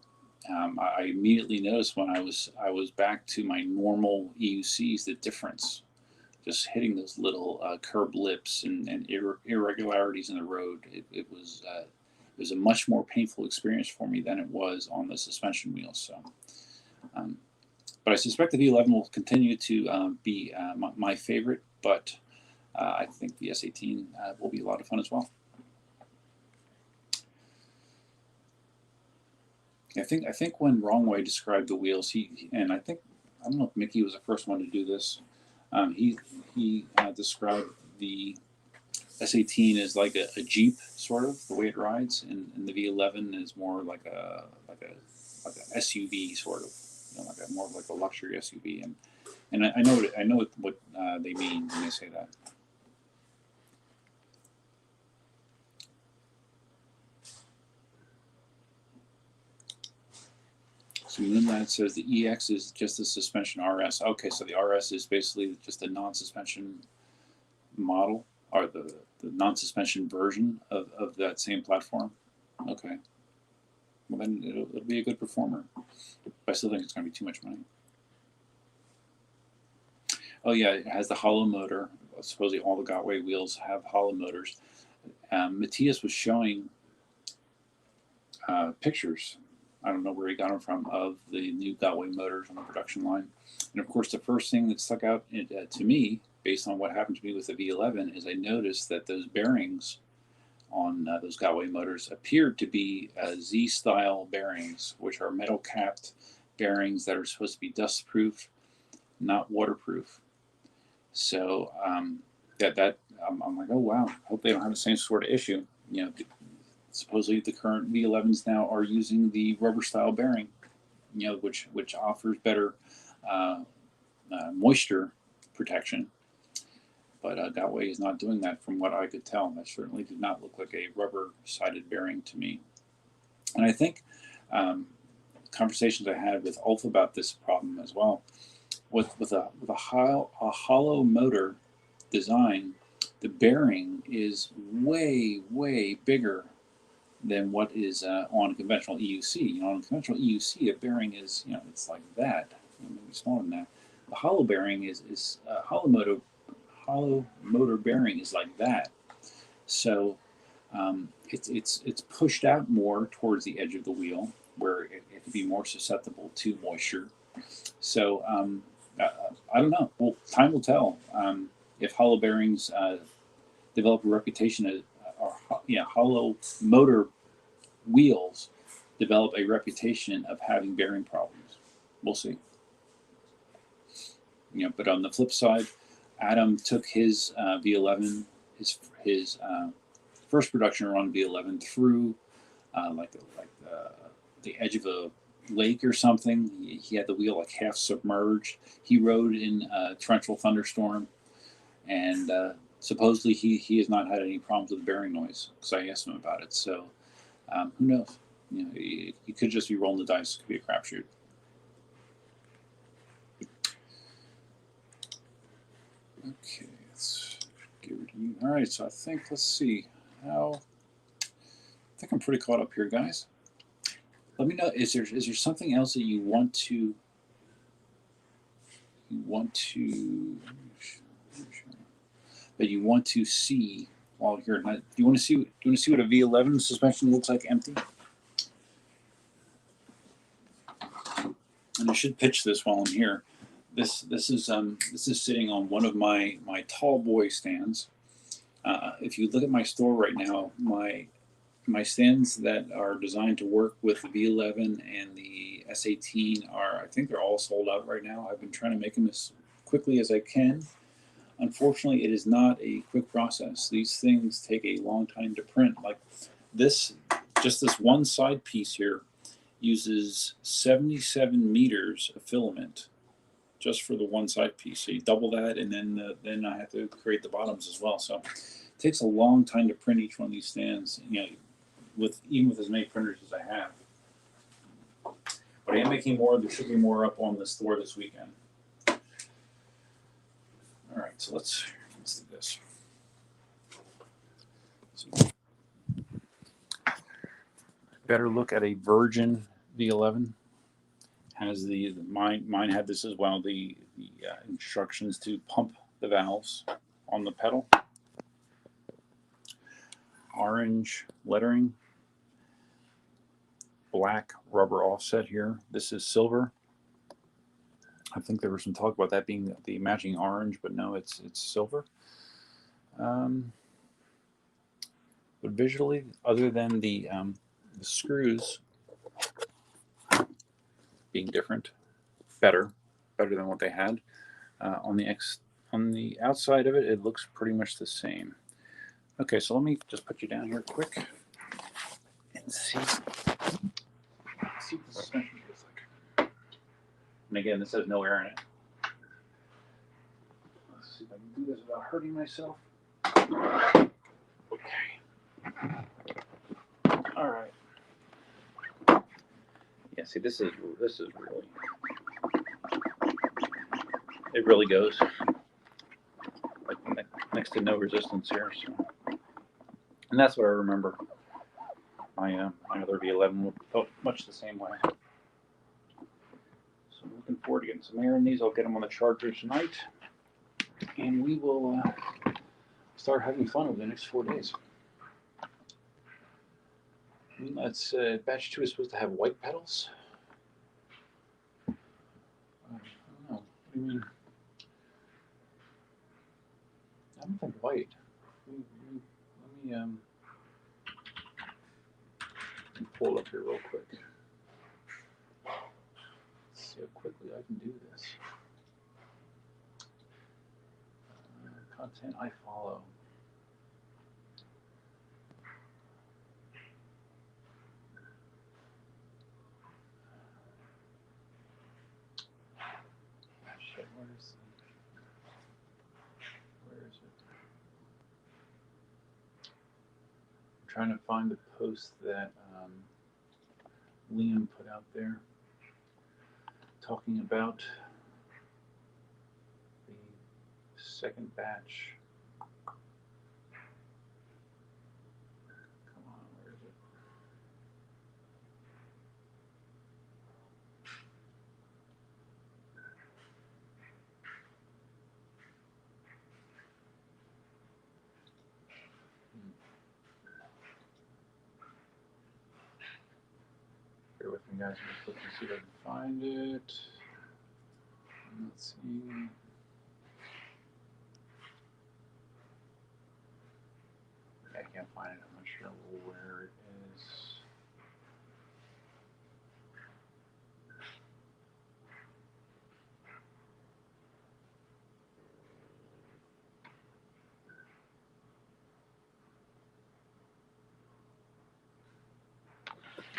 A: I immediately noticed when I was back to my normal EUCs, the difference, just hitting those little curb lips and irregularities in the road. It was a much more painful experience for me than it was on the suspension wheels. So, but I suspect the V11 will continue to be my favorite, but I think the S18 will be a lot of fun as well. I think when Wrongway described the wheels, I don't know if Mickey was the first one to do this. He described the S18 as like a Jeep, sort of the way it rides, and the V11 is more like a SUV, sort of, more of like a luxury SUV. And I know what they mean when they say that. So Moonlight says the EX is just a suspension RS. Okay, so the RS is basically just a non-suspension model, or the non-suspension version of that same platform. Okay. Well, then it'll be a good performer. But I still think it's going to be too much money. Oh yeah, it has the hollow motor. Supposedly all the Gotway wheels have hollow motors. Matthias was showing pictures, I don't know where he got them from, of the new Gotway motors on the production line. And of course, the first thing that stuck out to me, based on what happened to me with the V11, is I noticed that those bearings on those Gotway motors appeared to be Z-style bearings, which are metal-capped bearings that are supposed to be dust-proof, not waterproof. So I'm like, oh wow, I hope they don't have the same sort of issue. Supposedly the current V11s now are using the rubber style bearing, which offers better moisture protection. But Gotway is not doing that, from what I could tell. That certainly did not look like a rubber sided bearing to me. And I think conversations I had with Ulf about this problem as well, with a hollow motor design, the bearing is way bigger than what is on a conventional EUC. On a conventional EUC, a bearing is, it's like that, maybe smaller than that. The hollow bearing is hollow motor bearing is like that. So it's pushed out more towards the edge of the wheel, where it could be more susceptible to moisture. So I don't know. Well, time will tell if hollow bearings develop a reputation as, hollow motor wheels develop a reputation of having bearing problems. We'll see. But on the flip side, Adam took his V11, his first production run V11 through the edge of a lake or something. He had the wheel like half submerged. He rode in a torrential thunderstorm, and supposedly he has not had any problems with the bearing noise, because I asked him about it. So who knows? He could just be rolling the dice. It could be a crapshoot. Okay, let's get rid of you. All right, so let's see how. I think I'm pretty caught up here, guys. Let me know, is there something else that you want to see while here? Do you want to see what a V11 suspension looks like empty? And I should pitch this while I'm here. this is sitting on one of my tall boy stands. If you look at my store right now, my stands that are designed to work with the V11 and the S18 I think they're all sold out right now. I've been trying to make them as quickly as I can. Unfortunately, it is not a quick process. These things take a long time to print. Like this, just this one side piece here uses 77 meters of filament just for the one side piece. So you double that, and then I have to create the bottoms as well. So it takes a long time to print each one of these stands. You know, even with as many printers as I have. But I am making more. There should be more up on the store this weekend. All right, so let's do this. So, better look at a virgin V11. Has mine had this as well. The instructions to pump the valves on the pedal. Orange lettering. Black rubber offset here. This is silver. I think there was some talk about that being the matching orange, but no, it's silver. But visually, other than the screws being different, better than what they had on the outside of it, it looks pretty much the same. Okay, so let me just put you down here quick and see what the suspension feels like. And again, this has no air in it. Let's see if I can do this without hurting myself. Okay. All right. Yeah, see, this is really, it really goes. Like next to no resistance here. So. And that's what I remember. My other V11 felt much the same way. So I'm looking forward to getting some air in these. I'll get them on the charger tonight, and we will start having fun over the next 4 days. That's batch 2 is supposed to have white pedals. I don't know. What do you mean? I don't think white. Let me pull it up here real quick. Let's see how quickly I can do this. Content I follow. Shit, where is it? I'm trying to find the post that Liam put out there talking about the second batch. Come on, where is it? Bear with me, guys. I'm just looking to see if I can find it. Let's see. I can't find it. I'm not sure where it is.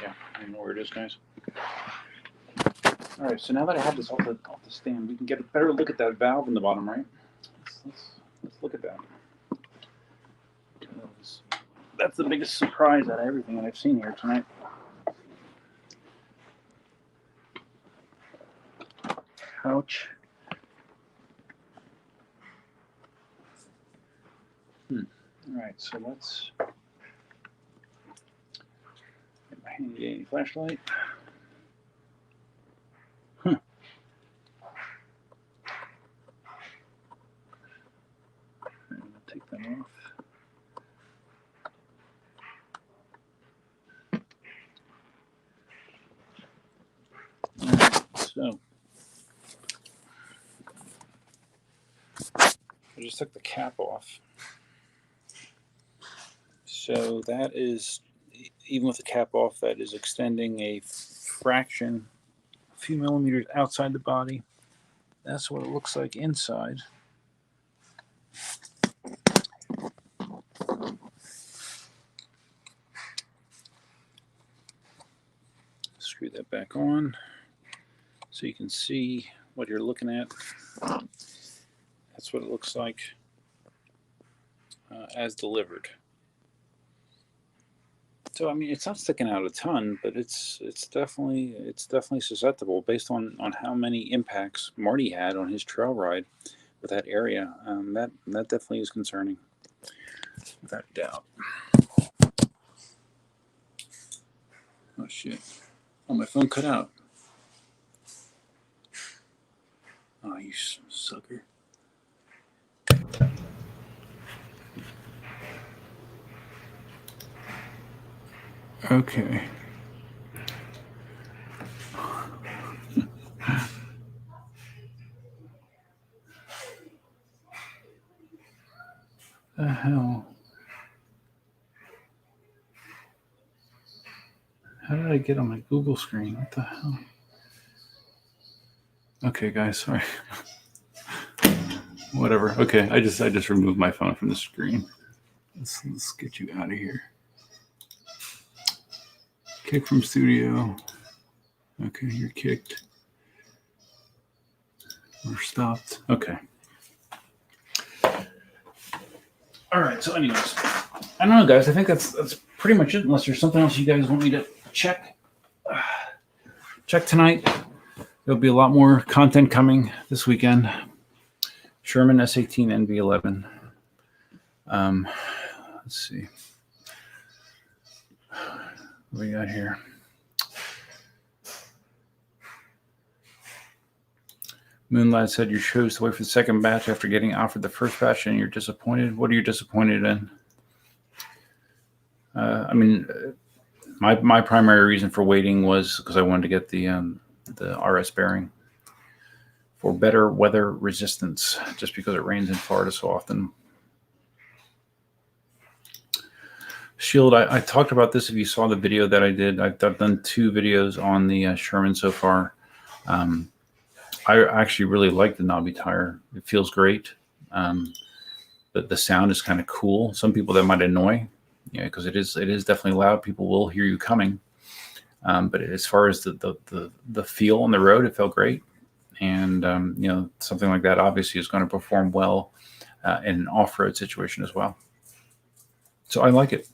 A: Yeah, I don't know where it is, guys. All right, so now that I have this off the stand, we can get a better look at that valve in the bottom, right? Let's look at that. That's the biggest surprise out of everything that I've seen here tonight. Ouch. All right, so let's get my handy dandy flashlight. I'm gonna take that off. All right, so just took the cap off. So that is, even with the cap off, that is extending a fraction, a few millimeters outside the body. That's what it looks like inside. Screw that back on so you can see what you're looking at. That's what it looks like as delivered. So I mean, it's not sticking out a ton, but it's definitely susceptible based on how many impacts Marty had on his trail ride with that area. That definitely is concerning, without a doubt. Oh shit! Oh, my phone cut out. Oh, you sucker. Okay. The hell? How did I get on my Google screen? What the hell? Okay, guys, sorry. Whatever. Okay, I just removed my phone from the screen. Let's get you out of here. Kick from studio. Okay, you're kicked. We're stopped. Okay. All right. So, anyways, I don't know, guys. I think that's pretty much it. Unless there's something else you guys want me to check tonight. There'll be a lot more content coming this weekend. Sherman S18 and V11. Let's see. What we got here? Moonlight said you chose to wait for the second batch after getting offered the first batch and you're disappointed. What are you disappointed in? I mean, my primary reason for waiting was because I wanted to get the RS bearing for better weather resistance, just because it rains in Florida so often. Shield, I talked about this if you saw the video that I did. I've done 2 videos on the Sherman so far. I actually really like the knobby tire. It feels great. But the sound is kind of cool. Some people that might annoy, because it is definitely loud. People will hear you coming. But as far as the feel on the road, it felt great. And something like that obviously is going to perform well in an off-road situation as well. So I like it.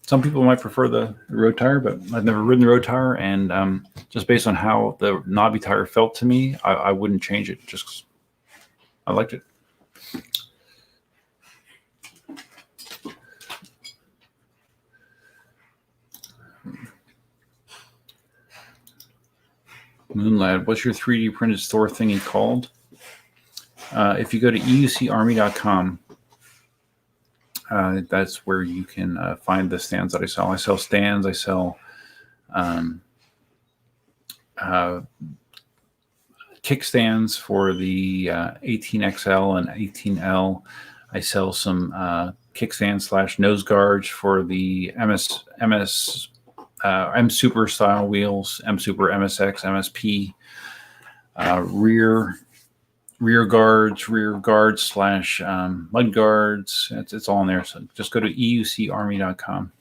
A: Some people might prefer the road tire, but I've never ridden the road tire, and just based on how the knobby tire felt to me, I wouldn't change it. Just 'cause I liked it. Moonlad, what's your 3D printed store thingy called? If you go to eucarmy.com, that's where you can find the stands that I sell. I sell stands. I sell kickstands for the 18XL and 18L. I sell some kickstand / nose guards for the M Super style wheels, M Super, MSX, MSP, rear guards / mud guards. It's all in there. So just go to eucarmy.com.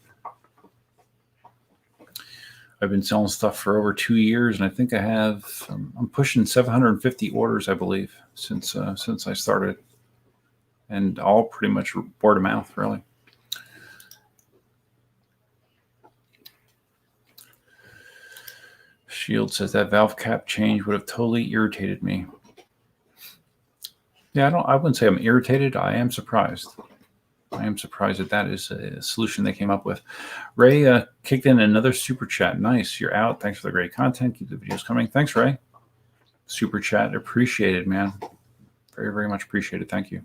A: I've been selling stuff for over 2 years, and I think I'm pushing 750 orders, I believe, since I started, and all pretty much word of mouth, really. Shield says that valve cap change would have totally irritated me. Yeah, I wouldn't say I'm irritated. I am surprised. I am surprised that is a solution they came up with. Ray kicked in another super chat. Nice. You're out. Thanks for the great content. Keep the videos coming. Thanks, Ray. Super chat. Appreciated, man. Very, very much appreciated. Thank you.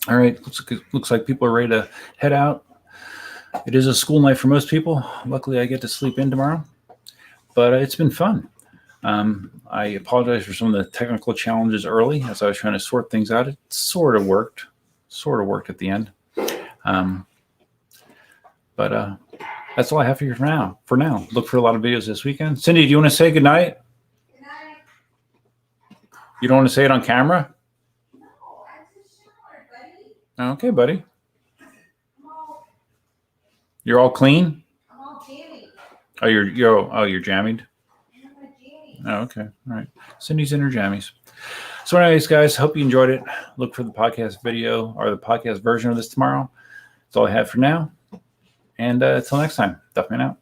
A: All right. Looks like people are ready to head out. It is a school night for most people. Luckily, I get to sleep in tomorrow. But it's been fun. I apologize for some of the technical challenges early as I was trying to sort things out. It sort of worked at the end. But that's all I have for you for now. Look for a lot of videos this weekend. Cindy, do you want to say goodnight?
B: Good night.
A: You don't want to say it on camera?
B: No, I just showered, buddy.
A: Okay, buddy.
B: I'm all,
A: You're all clean?
B: I'm all jammy.
A: Oh, you're jammied?
B: I'm my jammy.
A: Oh, okay. All right. Cindy's in her jammies. So anyways, guys, hope you enjoyed it. Look for the podcast video or the podcast version of this tomorrow. That's all I have for now. And until next time, Duffman out.